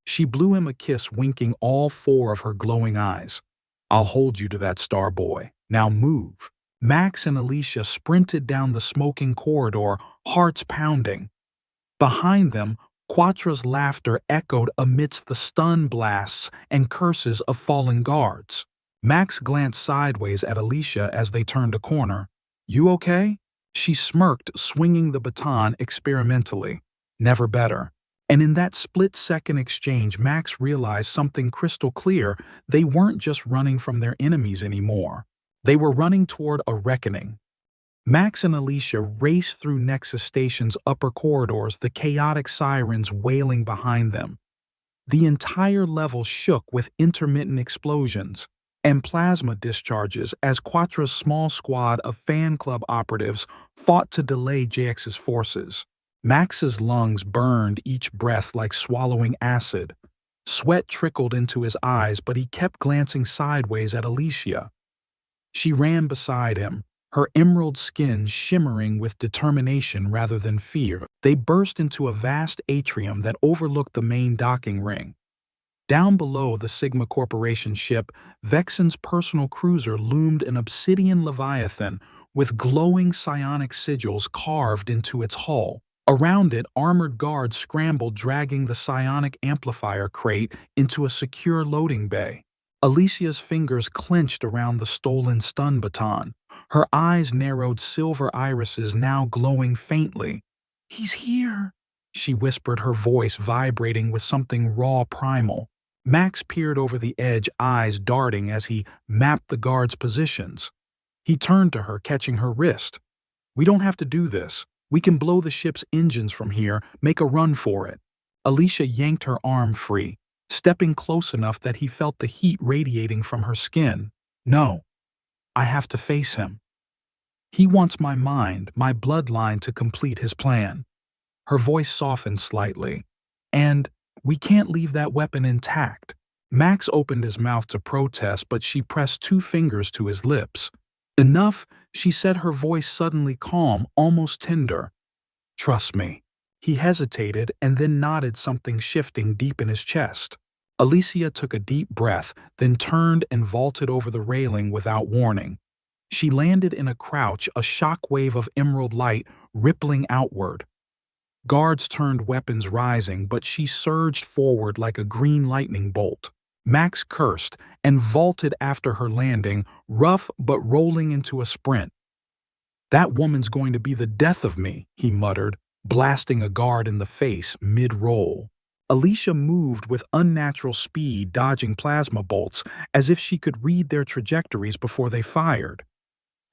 She blew him a kiss, winking all four of her glowing eyes. "I'll hold you to that, star boy. Now move." Max and Alicia sprinted down the smoking corridor, hearts pounding. Behind them, Quattro's laughter echoed amidst the stun blasts and curses of fallen guards. Max glanced sideways at Alicia as they turned a corner. "You okay?" She smirked, swinging the baton experimentally. "Never better." And in that split-second exchange, Max realized something crystal clear. They weren't just running from their enemies anymore. They were running toward a reckoning. Max and Alicia raced through Nexus Station's upper corridors, the chaotic sirens wailing behind them. The entire level shook with intermittent explosions and plasma discharges as Quattro's small squad of fan club operatives fought to delay JX's forces. Max's lungs burned each breath like swallowing acid. Sweat trickled into his eyes, but he kept glancing sideways at Alicia. She ran beside him, her emerald skin shimmering with determination rather than fear. They burst into a vast atrium that overlooked the main docking ring. Down below the Sigma Corporation ship, Vexen's personal cruiser loomed, an obsidian leviathan with glowing psionic sigils carved into its hull. Around it, armored guards scrambled, dragging the psionic amplifier crate into a secure loading bay. Alicia's fingers clenched around the stolen stun baton. Her eyes narrowed, silver irises now glowing faintly. "He's here," she whispered, her voice vibrating with something raw, primal. Max peered over the edge, eyes darting as he mapped the guards' positions. He turned to her, catching her wrist. "We don't have to do this. We can blow the ship's engines from here, make a run for it." Alicia yanked her arm free, stepping close enough that he felt the heat radiating from her skin. "No, I have to face him. He wants my mind, my bloodline to complete his plan." Her voice softened slightly. "And we can't leave that weapon intact." Max opened his mouth to protest, but she pressed two fingers to his lips. "Enough," she said, her voice suddenly calm, almost tender. "Trust me." He hesitated and then nodded, something shifting deep in his chest. Alicia took a deep breath, then turned and vaulted over the railing without warning. She landed in a crouch, a shock wave of emerald light rippling outward. Guards turned, weapons rising, but she surged forward like a green lightning bolt. Max cursed and vaulted after her, landing, rough but rolling into a sprint. "That woman's going to be the death of me," he muttered, blasting a guard in the face mid-roll. Alicia moved with unnatural speed, dodging plasma bolts as if she could read their trajectories before they fired.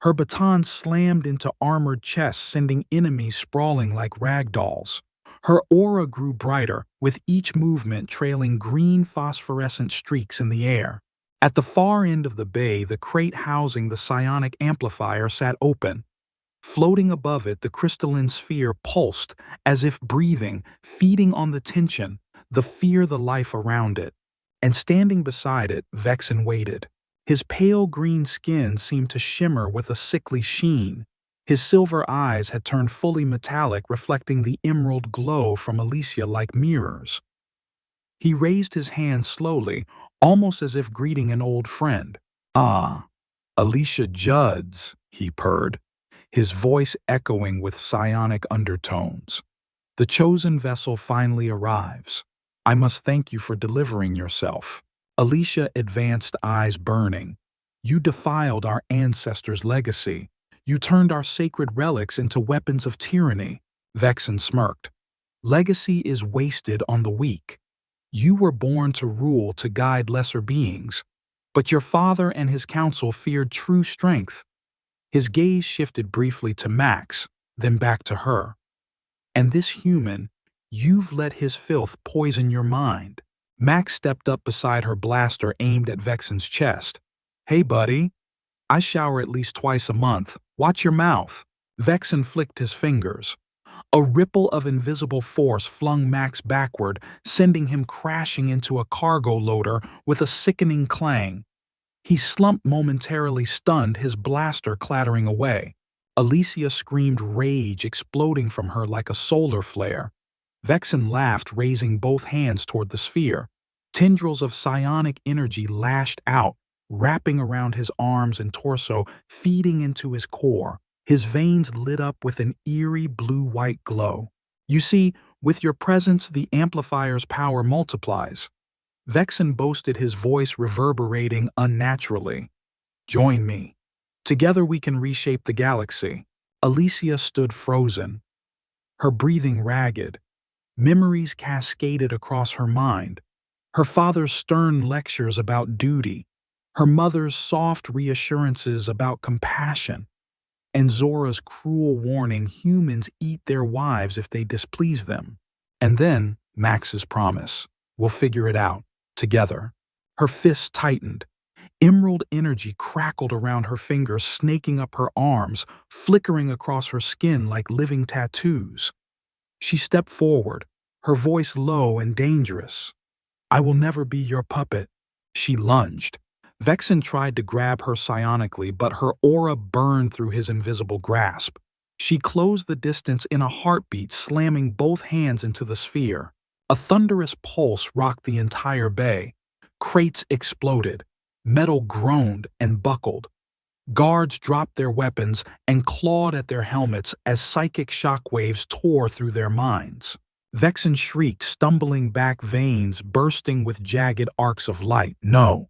Her baton slammed into armored chests, sending enemies sprawling like rag dolls. Her aura grew brighter, with each movement trailing green phosphorescent streaks in the air. At the far end of the bay, the crate housing the psionic amplifier sat open. Floating above it, the crystalline sphere pulsed, as if breathing, feeding on the tension, the fear, the life around it. And standing beside it, Vexen waited. His pale green skin seemed to shimmer with a sickly sheen. His silver eyes had turned fully metallic, reflecting the emerald glow from Alicia like mirrors. He raised his hand slowly, almost as if greeting an old friend. "Ah, Alicia Judds," he purred, his voice echoing with psionic undertones. "The chosen vessel finally arrives. I must thank you for delivering yourself." Alicia advanced, eyes burning. "You defiled our ancestors' legacy. You turned our sacred relics into weapons of tyranny." Vexen smirked. "Legacy is wasted on the weak. You were born to rule, to guide lesser beings. But your father and his council feared true strength." His gaze shifted briefly to Max, then back to her. "And this human, you've let his filth poison your mind." Max stepped up beside her, blaster aimed at Vexen's chest. "Hey, buddy. I shower at least twice a month. Watch your mouth." Vexen flicked his fingers. A ripple of invisible force flung Max backward, sending him crashing into a cargo loader with a sickening clang. He slumped, momentarily stunned, his blaster clattering away. Alicia screamed, rage exploding from her like a solar flare. Vexen laughed, raising both hands toward the sphere. Tendrils of psionic energy lashed out, wrapping around his arms and torso, feeding into his core. His veins lit up with an eerie blue-white glow. "You see, with your presence, the amplifier's power multiplies." Vexen boasted, his voice reverberating unnaturally. "Join me. Together we can reshape the galaxy." Alicia stood frozen, her breathing ragged. Memories cascaded across her mind. Her father's stern lectures about duty, her mother's soft reassurances about compassion, and Zora's cruel warning, humans eat their wives if they displease them. And then Max's promise, "We'll figure it out, together." Her fists tightened. Emerald energy crackled around her fingers, snaking up her arms, flickering across her skin like living tattoos. She stepped forward, her voice low and dangerous. "I will never be your puppet." She lunged. Vexen tried to grab her psionically, but her aura burned through his invisible grasp. She closed the distance in a heartbeat, slamming both hands into the sphere. A thunderous pulse rocked the entire bay. Crates exploded. Metal groaned and buckled. Guards dropped their weapons and clawed at their helmets as psychic shockwaves tore through their minds. Vexen shrieked, stumbling back, veins bursting with jagged arcs of light. "No.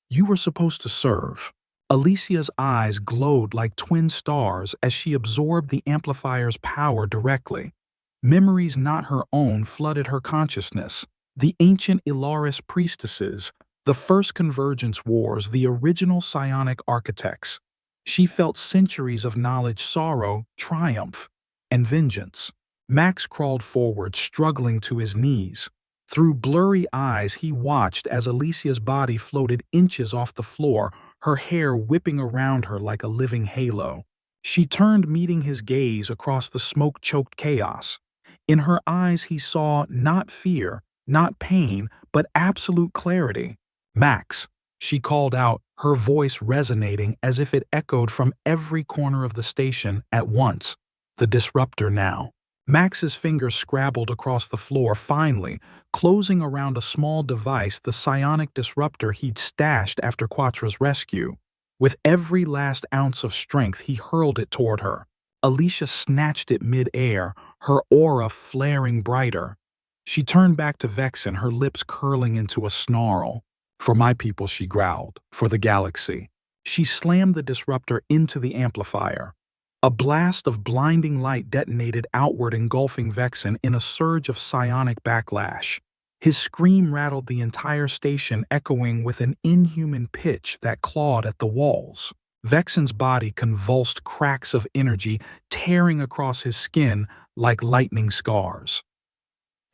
You were supposed to serve." Alicia's eyes glowed like twin stars as she absorbed the amplifier's power directly. Memories not her own flooded her consciousness. The ancient Ilaris priestesses, the first convergence wars, the original psionic architects. She felt centuries of knowledge, sorrow, triumph, and vengeance. Max crawled forward, struggling to his knees. Through blurry eyes, he watched as Alicia's body floated inches off the floor, her hair whipping around her like a living halo. She turned, meeting his gaze across the smoke-choked chaos. In her eyes, he saw not fear, not pain, but absolute clarity. "Max," she called out, her voice resonating as if it echoed from every corner of the station at once. "The disruptor now." Max's fingers scrabbled across the floor, finally, closing around a small device, the psionic disruptor he'd stashed after Quattra's rescue. With every last ounce of strength, he hurled it toward her. Alicia snatched it mid-air, her aura flaring brighter. She turned back to Vexen, her lips curling into a snarl. "For my people," she growled, "for the galaxy." She slammed the disruptor into the amplifier. A blast of blinding light detonated outward, engulfing Vexen in a surge of psionic backlash. His scream rattled the entire station, echoing with an inhuman pitch that clawed at the walls. Vexen's body convulsed, cracks of energy tearing across his skin like lightning scars.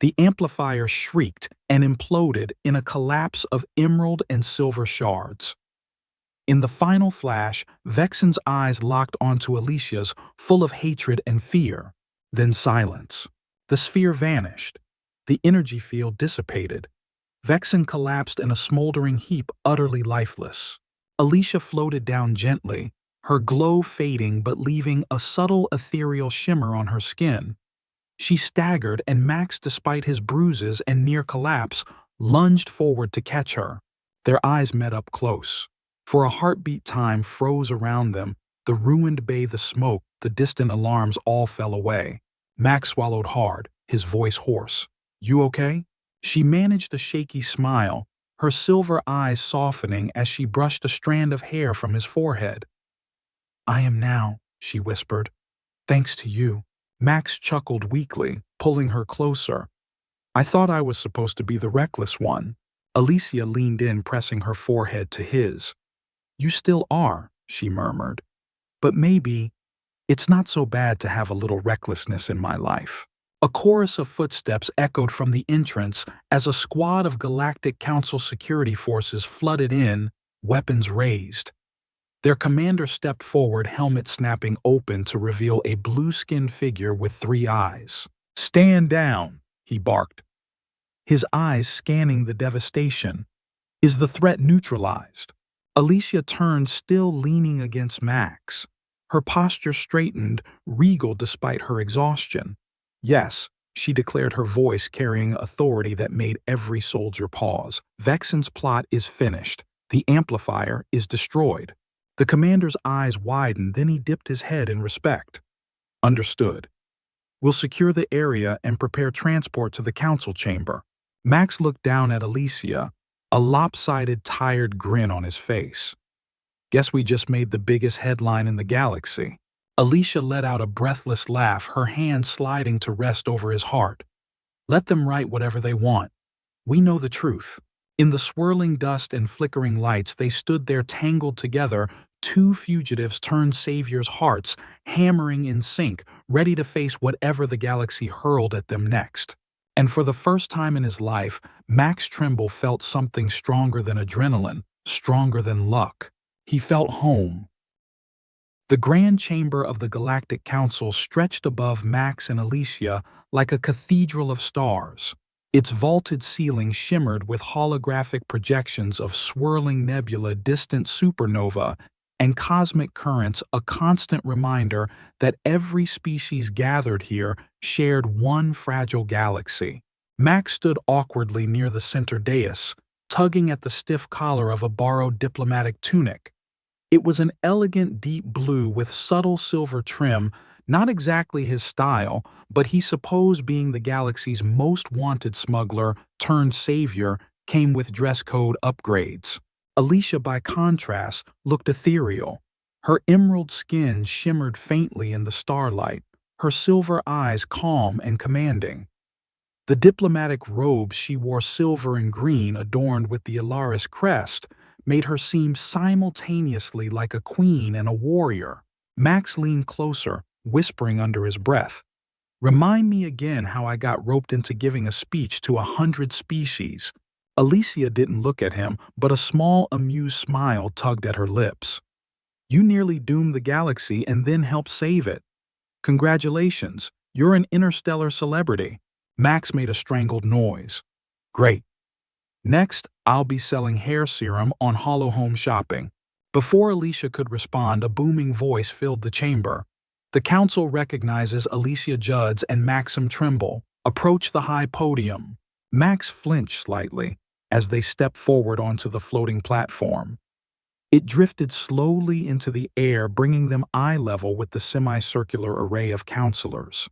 The amplifier shrieked and imploded in a collapse of emerald and silver shards. In the final flash, Vexen's eyes locked onto Alicia's, full of hatred and fear. Then silence. The sphere vanished. The energy field dissipated. Vexen collapsed in a smoldering heap, utterly lifeless. Alicia floated down gently, her glow fading but leaving a subtle ethereal shimmer on her skin. She staggered, and Max, despite his bruises and near collapse, lunged forward to catch her. Their eyes met up close. For a heartbeat, time froze around them, the ruined bay, the smoke, the distant alarms all fell away. Max swallowed hard, his voice hoarse. "You okay?" She managed a shaky smile, her silver eyes softening as she brushed a strand of hair from his forehead. "I am now," she whispered. "Thanks to you." Max chuckled weakly, pulling her closer. "I thought I was supposed to be the reckless one." Alicia leaned in, pressing her forehead to his. "You still are," she murmured. "But maybe it's not so bad to have a little recklessness in my life." A chorus of footsteps echoed from the entrance as a squad of Galactic Council security forces flooded in, weapons raised. Their commander stepped forward, helmet snapping open to reveal a blue-skinned figure with 3 eyes. "Stand down," he barked, his eyes scanning the devastation. "Is the threat neutralized?" Alicia turned, still leaning against Max. Her posture straightened, regal despite her exhaustion. "Yes," she declared, her voice carrying authority that made every soldier pause. "Vexen's plot is finished. The amplifier is destroyed." The commander's eyes widened, then he dipped his head in respect. "Understood. We'll secure the area and prepare transport to the council chamber." Max looked down at Alicia, a lopsided, tired grin on his face. "Guess we just made the biggest headline in the galaxy." Alicia let out a breathless laugh, her hand sliding to rest over his heart. "Let them write whatever they want. We know the truth." In the swirling dust and flickering lights, they stood there tangled together, 2 fugitives turned saviors' hearts, hammering in sync, ready to face whatever the galaxy hurled at them next. And for the first time in his life, Max Trimble felt something stronger than adrenaline, stronger than luck. He felt home. The grand chamber of the Galactic Council stretched above Max and Alicia like a cathedral of stars. Its vaulted ceiling shimmered with holographic projections of swirling nebula, distant supernova, and cosmic currents, a constant reminder that every species gathered here shared one fragile galaxy. Max stood awkwardly near the center dais, tugging at the stiff collar of a borrowed diplomatic tunic. It was an elegant deep blue with subtle silver trim, not exactly his style, but he supposed, being the galaxy's most wanted smuggler turned savior, came with dress code upgrades. Alicia, by contrast, looked ethereal. Her emerald skin shimmered faintly in the starlight, her silver eyes calm and commanding. The diplomatic robes she wore, silver and green, adorned with the Alaris crest, made her seem simultaneously like a queen and a warrior. Max leaned closer, whispering under his breath, "Remind me again how I got roped into giving a speech to 100 species." Alicia didn't look at him, but a small, amused smile tugged at her lips. "You nearly doomed the galaxy and then helped save it. Congratulations, you're an interstellar celebrity." Max made a strangled noise. "Great. Next, I'll be selling hair serum on Hollow Home Shopping." Before Alicia could respond, a booming voice filled the chamber. "The council recognizes Alicia Judds and Maxim Trimble. Approach the high podium." Max flinched slightly as they stepped forward onto the floating platform. It drifted slowly into the air, bringing them eye level with the semicircular array of counselors.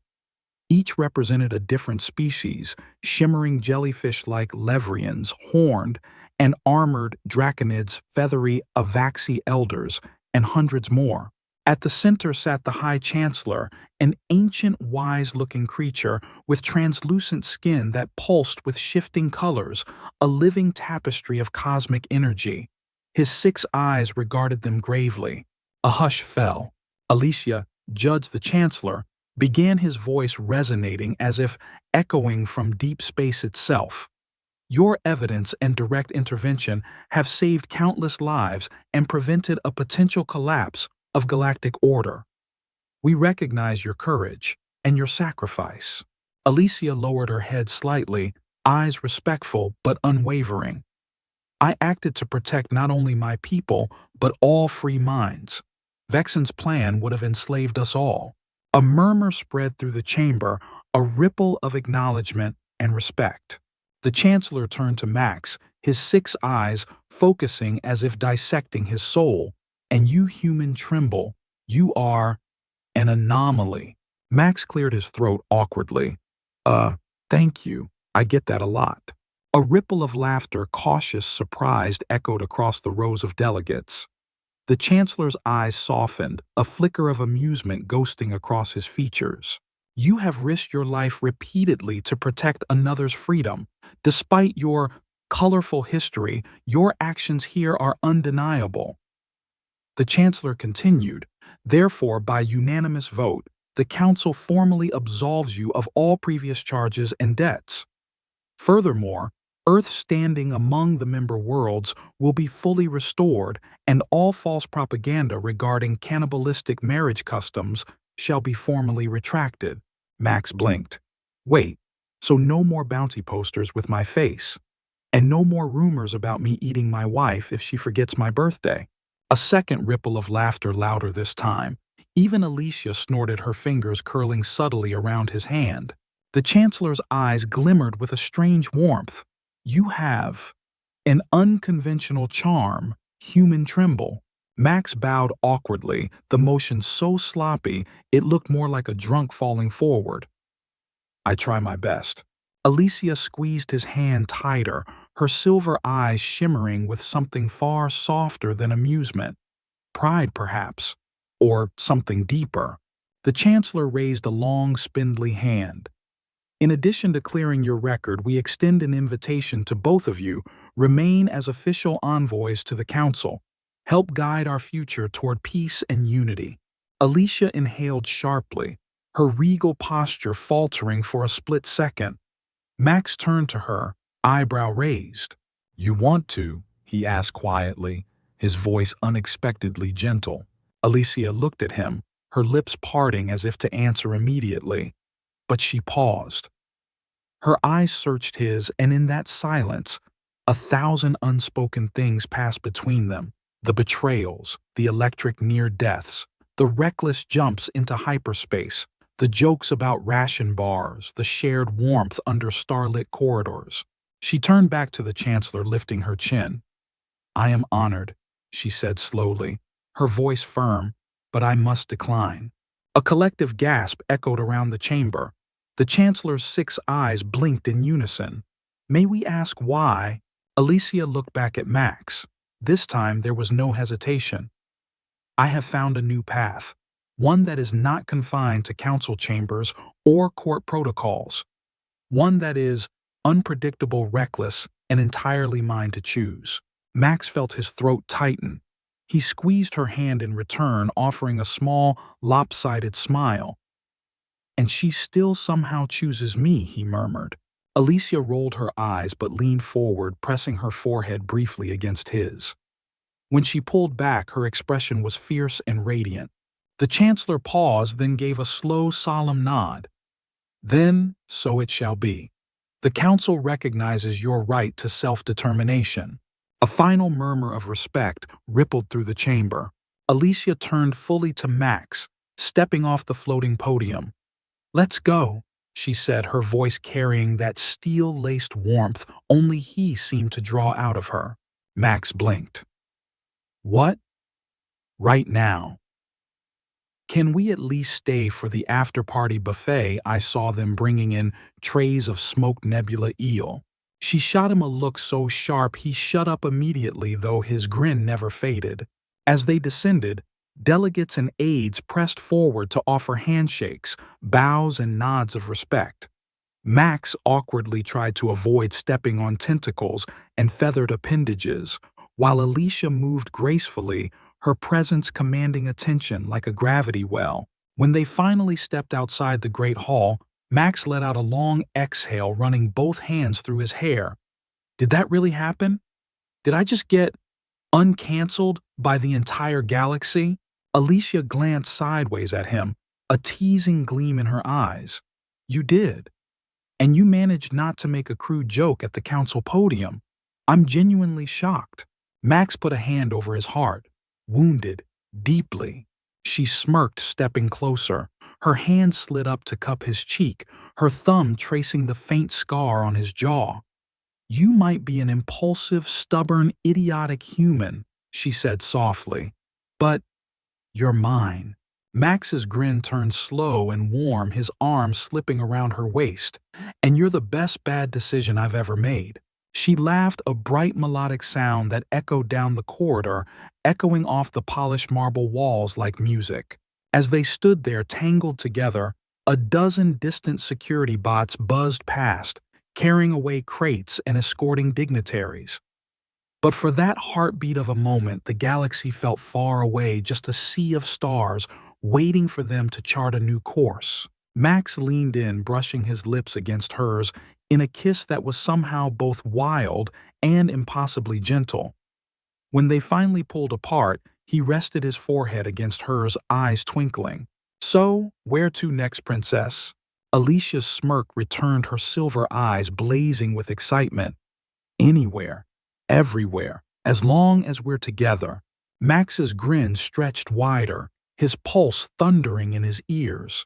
Each represented a different species, shimmering jellyfish-like Levrians, horned and armored draconids, feathery Avaxi elders, and hundreds more. At the center sat the High Chancellor, an ancient, wise-looking creature with translucent skin that pulsed with shifting colors, a living tapestry of cosmic energy. His 6 eyes regarded them gravely. A hush fell. Alicia, Judge the Chancellor, began, his voice resonating as if echoing from deep space itself. Your evidence and direct intervention have saved countless lives and prevented a potential collapse of galactic order. We recognize your courage and your sacrifice. Alicia lowered her head slightly, eyes respectful but unwavering. I acted to protect not only my people, but all free minds. Vexen's plan would have enslaved us all. A murmur spread through the chamber, a ripple of acknowledgement and respect. The Chancellor turned to Max, his 6 eyes focusing as if dissecting his soul. And you, human, tremble. You are an anomaly. Max cleared his throat awkwardly. Thank you. I get that a lot. A ripple of laughter, cautious, surprised, echoed across the rows of delegates. The Chancellor's eyes softened, a flicker of amusement ghosting across his features. You have risked your life repeatedly to protect another's freedom. Despite your colorful history, your actions here are undeniable. The Chancellor continued, therefore, by unanimous vote, the Council formally absolves you of all previous charges and debts. Furthermore, Earth's standing among the member worlds will be fully restored, and all false propaganda regarding cannibalistic marriage customs shall be formally retracted. Max blinked. Wait, so no more bounty posters with my face, and no more rumors about me eating my wife if she forgets my birthday. A second ripple of laughter, louder this time. Even Alicia snorted, her fingers curling subtly around his hand. The Chancellor's eyes glimmered with a strange warmth. You have an unconventional charm, human tremble. Max bowed awkwardly, the motion so sloppy it looked more like a drunk falling forward. I try my best. Alicia squeezed his hand tighter, her silver eyes shimmering with something far softer than amusement. Pride, perhaps, or something deeper. The Chancellor raised a long, spindly hand. In addition to clearing your record, we extend an invitation to both of you. Remain as official envoys to the Council. Help guide our future toward peace and unity. Alicia inhaled sharply, her regal posture faltering for a split second. Max turned to her, eyebrow raised. You want to? He asked quietly, his voice unexpectedly gentle. Alicia looked at him, her lips parting as if to answer immediately. But she paused. Her eyes searched his, and in that silence, 1,000 unspoken things passed between them. The betrayals, the electric near-deaths, the reckless jumps into hyperspace, the jokes about ration bars, the shared warmth under starlit corridors. She turned back to the Chancellor, lifting her chin. I am honored, she said slowly, her voice firm, but I must decline. A collective gasp echoed around the chamber. The Chancellor's 6 eyes blinked in unison. May we ask why? Alicia looked back at Max. This time there was no hesitation. I have found a new path, one that is not confined to council chambers or court protocols, one that is unpredictable, reckless, and entirely mine to choose. Max felt his throat tighten. He squeezed her hand in return, offering a small, lopsided smile. And she still somehow chooses me, he murmured. Alicia rolled her eyes but leaned forward, pressing her forehead briefly against his. When she pulled back, her expression was fierce and radiant. The Chancellor paused, then gave a slow, solemn nod. Then, so it shall be. The Council recognizes your right to self-determination. A final murmur of respect rippled through the chamber. Alicia turned fully to Max, stepping off the floating podium. Let's go, she said, her voice carrying that steel-laced warmth only he seemed to draw out of her. Max blinked. What? Right now. Can we at least stay for the after-party buffet? I saw them bringing in trays of smoked nebula eel. She shot him a look so sharp he shut up immediately, though his grin never faded. As they descended, Delegates and aides pressed forward to offer handshakes, bows, and nods of respect. Max awkwardly tried to avoid stepping on tentacles and feathered appendages, while Alicia moved gracefully, her presence commanding attention like a gravity well. When they finally stepped outside the Great Hall, Max let out a long exhale, running both hands through his hair. Did that really happen? Did I just get uncancelled by the entire galaxy? Alicia glanced sideways at him, a teasing gleam in her eyes. You did. And you managed not to make a crude joke at the council podium. I'm genuinely shocked. Max put a hand over his heart, wounded, deeply. She smirked, stepping closer. Her hand slid up to cup his cheek, her thumb tracing the faint scar on his jaw. You might be an impulsive, stubborn, idiotic human, she said softly. But you're mine. Max's grin turned slow and warm, his arm slipping around her waist. And you're the best bad decision I've ever made. She laughed, a bright melodic sound that echoed down the corridor, echoing off the polished marble walls like music. As they stood there tangled together, a dozen distant security bots buzzed past, carrying away crates and escorting dignitaries. But for that heartbeat of a moment, the galaxy felt far away, just a sea of stars, waiting for them to chart a new course. Max leaned in, brushing his lips against hers, in a kiss that was somehow both wild and impossibly gentle. When they finally pulled apart, he rested his forehead against hers, eyes twinkling. So, where to next, princess? Alicia's smirk returned, her silver eyes blazing with excitement. Anywhere, everywhere, as long as we're together. Max's grin stretched wider, his pulse thundering in his ears.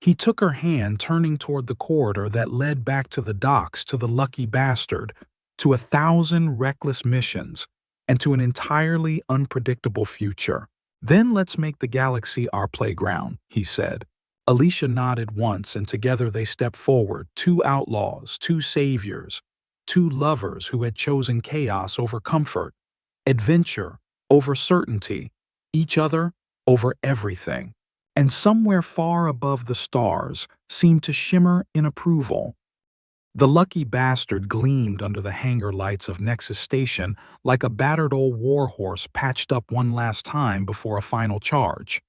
He took her hand, turning toward the corridor that led back to the docks, to the lucky bastard, to 1,000 reckless missions, and to an entirely unpredictable future. Then let's make the galaxy our playground, he said. Alicia nodded once, and together they stepped forward, two outlaws, two saviors, two lovers who had chosen chaos over comfort, adventure over certainty, each other over everything. And somewhere far above the stars seemed to shimmer in approval. The lucky bastard gleamed under the hangar lights of Nexus Station like a battered old warhorse patched up one last time before a final charge.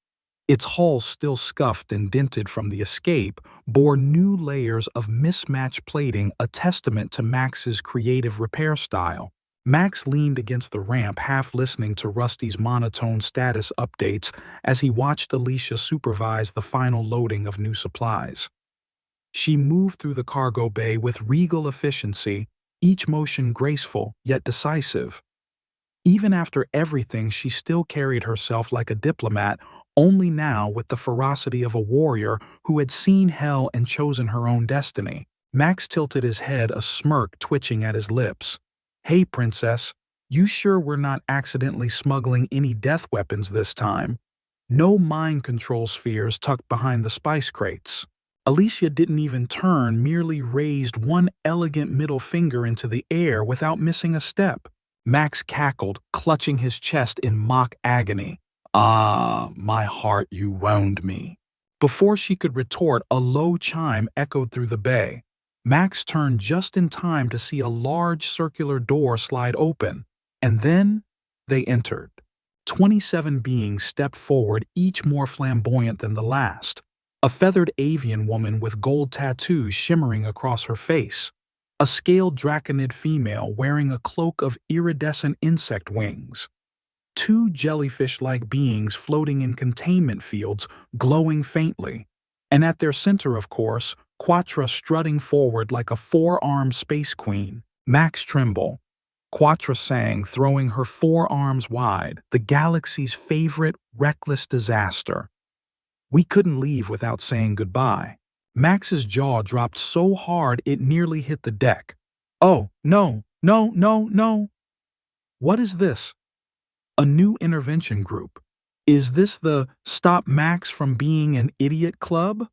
Its hull, still scuffed and dented from the escape, bore new layers of mismatched plating, a testament to Max's creative repair style. Max leaned against the ramp, half listening to Rusty's monotone status updates as he watched Alicia supervise the final loading of new supplies. She moved through the cargo bay with regal efficiency, each motion graceful yet decisive. Even after everything, she still carried herself like a diplomat, only now with the ferocity of a warrior who had seen hell and chosen her own destiny. Max tilted his head, a smirk twitching at his lips. Hey, princess, you sure we're not accidentally smuggling any death weapons this time? No mind control spheres tucked behind the spice crates. Alicia didn't even turn, merely raised one elegant middle finger into the air without missing a step. Max cackled, clutching his chest in mock agony. Ah, my heart, you wound me. Before she could retort, a low chime echoed through the bay. Max turned just in time to see a large circular door slide open, and then they entered. 27 beings stepped forward, each more flamboyant than the last. A feathered avian woman with gold tattoos shimmering across her face. A scaled draconid female wearing a cloak of iridescent insect wings. Two jellyfish-like beings floating in containment fields, glowing faintly. And at their center, of course, Quatra strutting forward like a four-armed space queen. Max trembled. Quatra sang, throwing her forearms wide, the galaxy's favorite reckless disaster. We couldn't leave without saying goodbye. Max's jaw dropped so hard it nearly hit the deck. Oh, no, no, no, no. What is this? A new intervention group. Is this the Stop Max from Being an Idiot Club?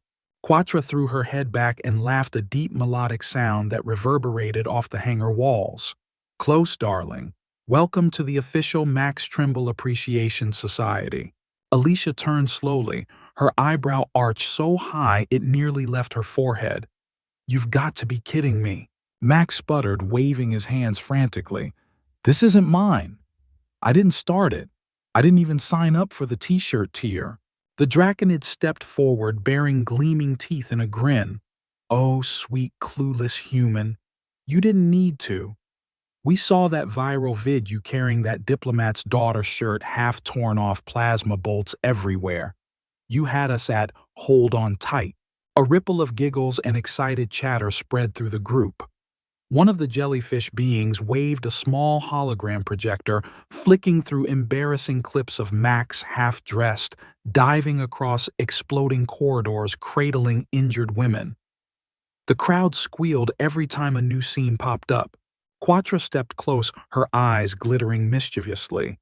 Quatra threw her head back and laughed, a deep melodic sound that reverberated off the hangar walls. Close, darling. Welcome to the official Max Trimble Appreciation Society. Alicia turned slowly, her eyebrow arched so high it nearly left her forehead. "You've got to be kidding me." Max sputtered, waving his hands frantically. "This isn't mine. I didn't start it. I didn't even sign up for the t-shirt tier." The Draconid stepped forward, bearing gleaming teeth and a grin. "Oh, sweet, clueless human. You didn't need to. We saw that viral vid you carrying that diplomat's daughter shirt half torn off, plasma bolts everywhere. You had us at hold on tight." A ripple of giggles and excited chatter spread through the group. One of the jellyfish beings waved a small hologram projector, flicking through embarrassing clips of Max half-dressed, diving across exploding corridors, cradling injured women. The crowd squealed every time a new scene popped up. Quattro stepped close, her eyes glittering mischievously.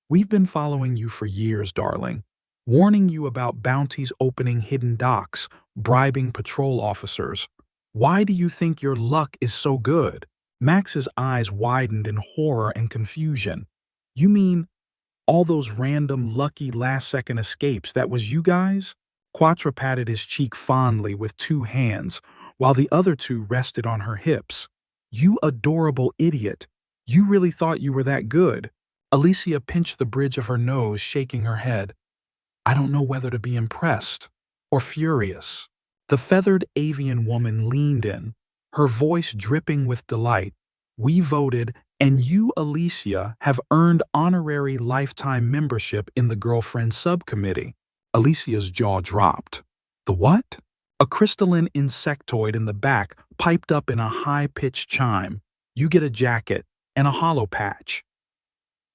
"We've been following you for years, darling. Warning you about bounties opening hidden docks, bribing patrol officers. Why do you think your luck is so good?" Max's eyes widened in horror and confusion. "You mean all those random, lucky last-second escapes, that was you guys?" Quattro patted his cheek fondly with two hands, while the other two rested on her hips. "You adorable idiot. You really thought you were that good?" Alicia pinched the bridge of her nose, shaking her head. "I don't know whether to be impressed or furious." The feathered avian woman leaned in, her voice dripping with delight. "We voted, and you, Alicia, have earned honorary lifetime membership in the girlfriend subcommittee." Alicia's jaw dropped. "The what?" A crystalline insectoid in the back piped up in a high-pitched chime. "You get a jacket and a hollow patch,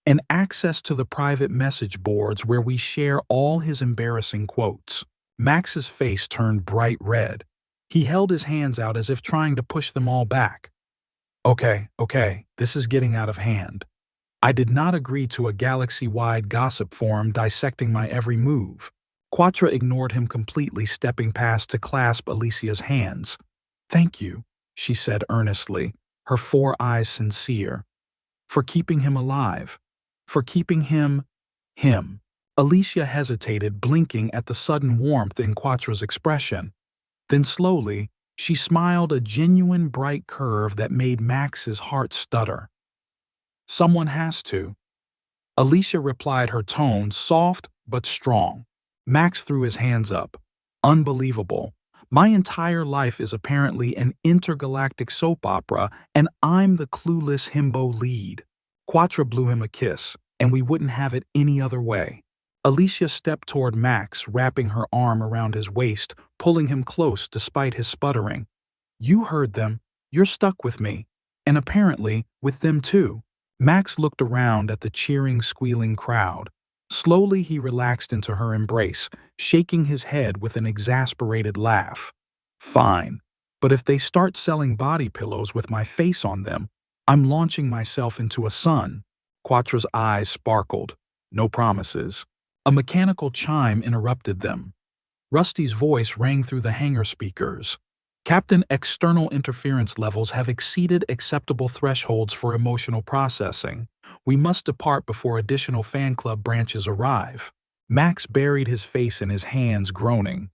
and access to the private message boards where we share all his embarrassing quotes." Max's face turned bright red. He held his hands out as if trying to push them all back. Okay, this is getting out of hand. I did not agree to a galaxy-wide gossip forum dissecting my every move." Quattro ignored him completely, stepping past to clasp Alicia's hands. "Thank you," she said earnestly, her four eyes sincere. "For keeping him alive. For keeping him. Alicia hesitated, blinking at the sudden warmth in Quattro's expression. Then slowly, she smiled, a genuine bright curve that made Max's heart stutter. "Someone has to." Alicia replied, her tone soft but strong. Max threw his hands up. "Unbelievable. My entire life is apparently an intergalactic soap opera, and I'm the clueless himbo lead." Quattro blew him a kiss, and we wouldn't have it any other way. Alicia stepped toward Max, wrapping her arm around his waist, pulling him close despite his sputtering. "You heard them. You're stuck with me. And apparently, with them too." Max looked around at the cheering, squealing crowd. Slowly he relaxed into her embrace, shaking his head with an exasperated laugh. "Fine. But if they start selling body pillows with my face on them, I'm launching myself into a sun." Quattro's eyes sparkled. "No promises." A mechanical chime interrupted them. Rusty's voice rang through the hangar speakers. "Captain, external interference levels have exceeded acceptable thresholds for emotional processing. We must depart before additional fan club branches arrive." Max buried his face in his hands, groaning.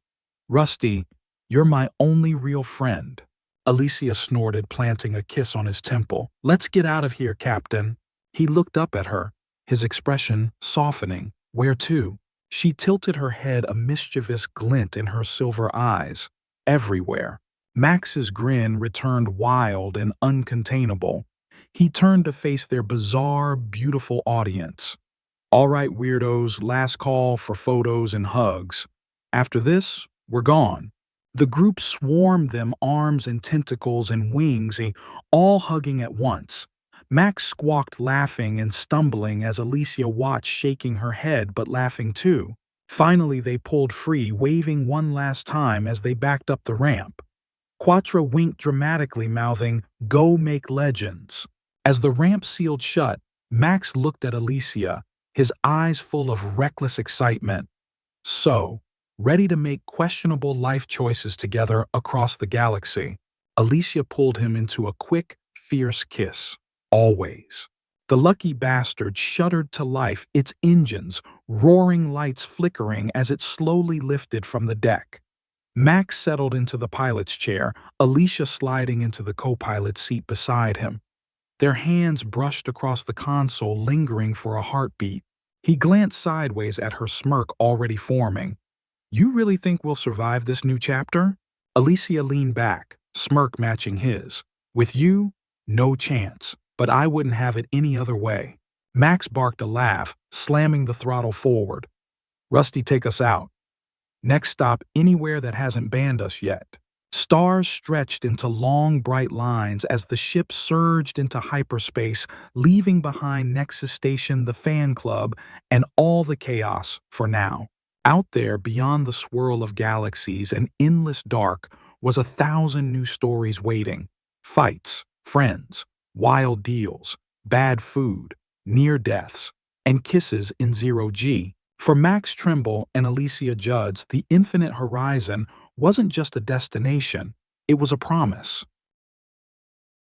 "Rusty, you're my only real friend." Alicia snorted, planting a kiss on his temple. "Let's get out of here, Captain." He looked up at her, his expression softening. "Where to?" She tilted her head, a mischievous glint in her silver eyes. "Everywhere." Max's grin returned wild and uncontainable. He turned to face their bizarre, beautiful audience. "All right, weirdos, last call for photos and hugs. After this, we're gone." The group swarmed them, arms and tentacles and wings, all hugging at once. Max squawked, laughing and stumbling as Alicia watched, shaking her head but laughing too. Finally they pulled free, waving one last time as they backed up the ramp. Quattro winked dramatically, mouthing, "Go make legends." As the ramp sealed shut, Max looked at Alicia, his eyes full of reckless excitement. "So, ready to make questionable life choices together across the galaxy?" Alicia pulled him into a quick, fierce kiss. "Always." The lucky bastard shuddered to life, its engines, roaring lights flickering as it slowly lifted from the deck. Max settled into the pilot's chair, Alicia sliding into the co-pilot's seat beside him. Their hands brushed across the console, lingering for a heartbeat. He glanced sideways at her smirk already forming. "You really think we'll survive this new chapter?" Alicia leaned back, smirk matching his. "With you, no chance, but I wouldn't have it any other way." Max barked a laugh, slamming the throttle forward. "Rusty, take us out. Next stop, anywhere that hasn't banned us yet." Stars stretched into long, bright lines as the ship surged into hyperspace, leaving behind Nexus Station, the fan club, and all the chaos for now. Out there, beyond the swirl of galaxies and endless dark, was 1,000 new stories waiting. Fights, friends, wild deals, bad food, near deaths, and kisses in zero-G. For Max Trimble and Alicia Judds, the infinite horizon wasn't just a destination, it was a promise.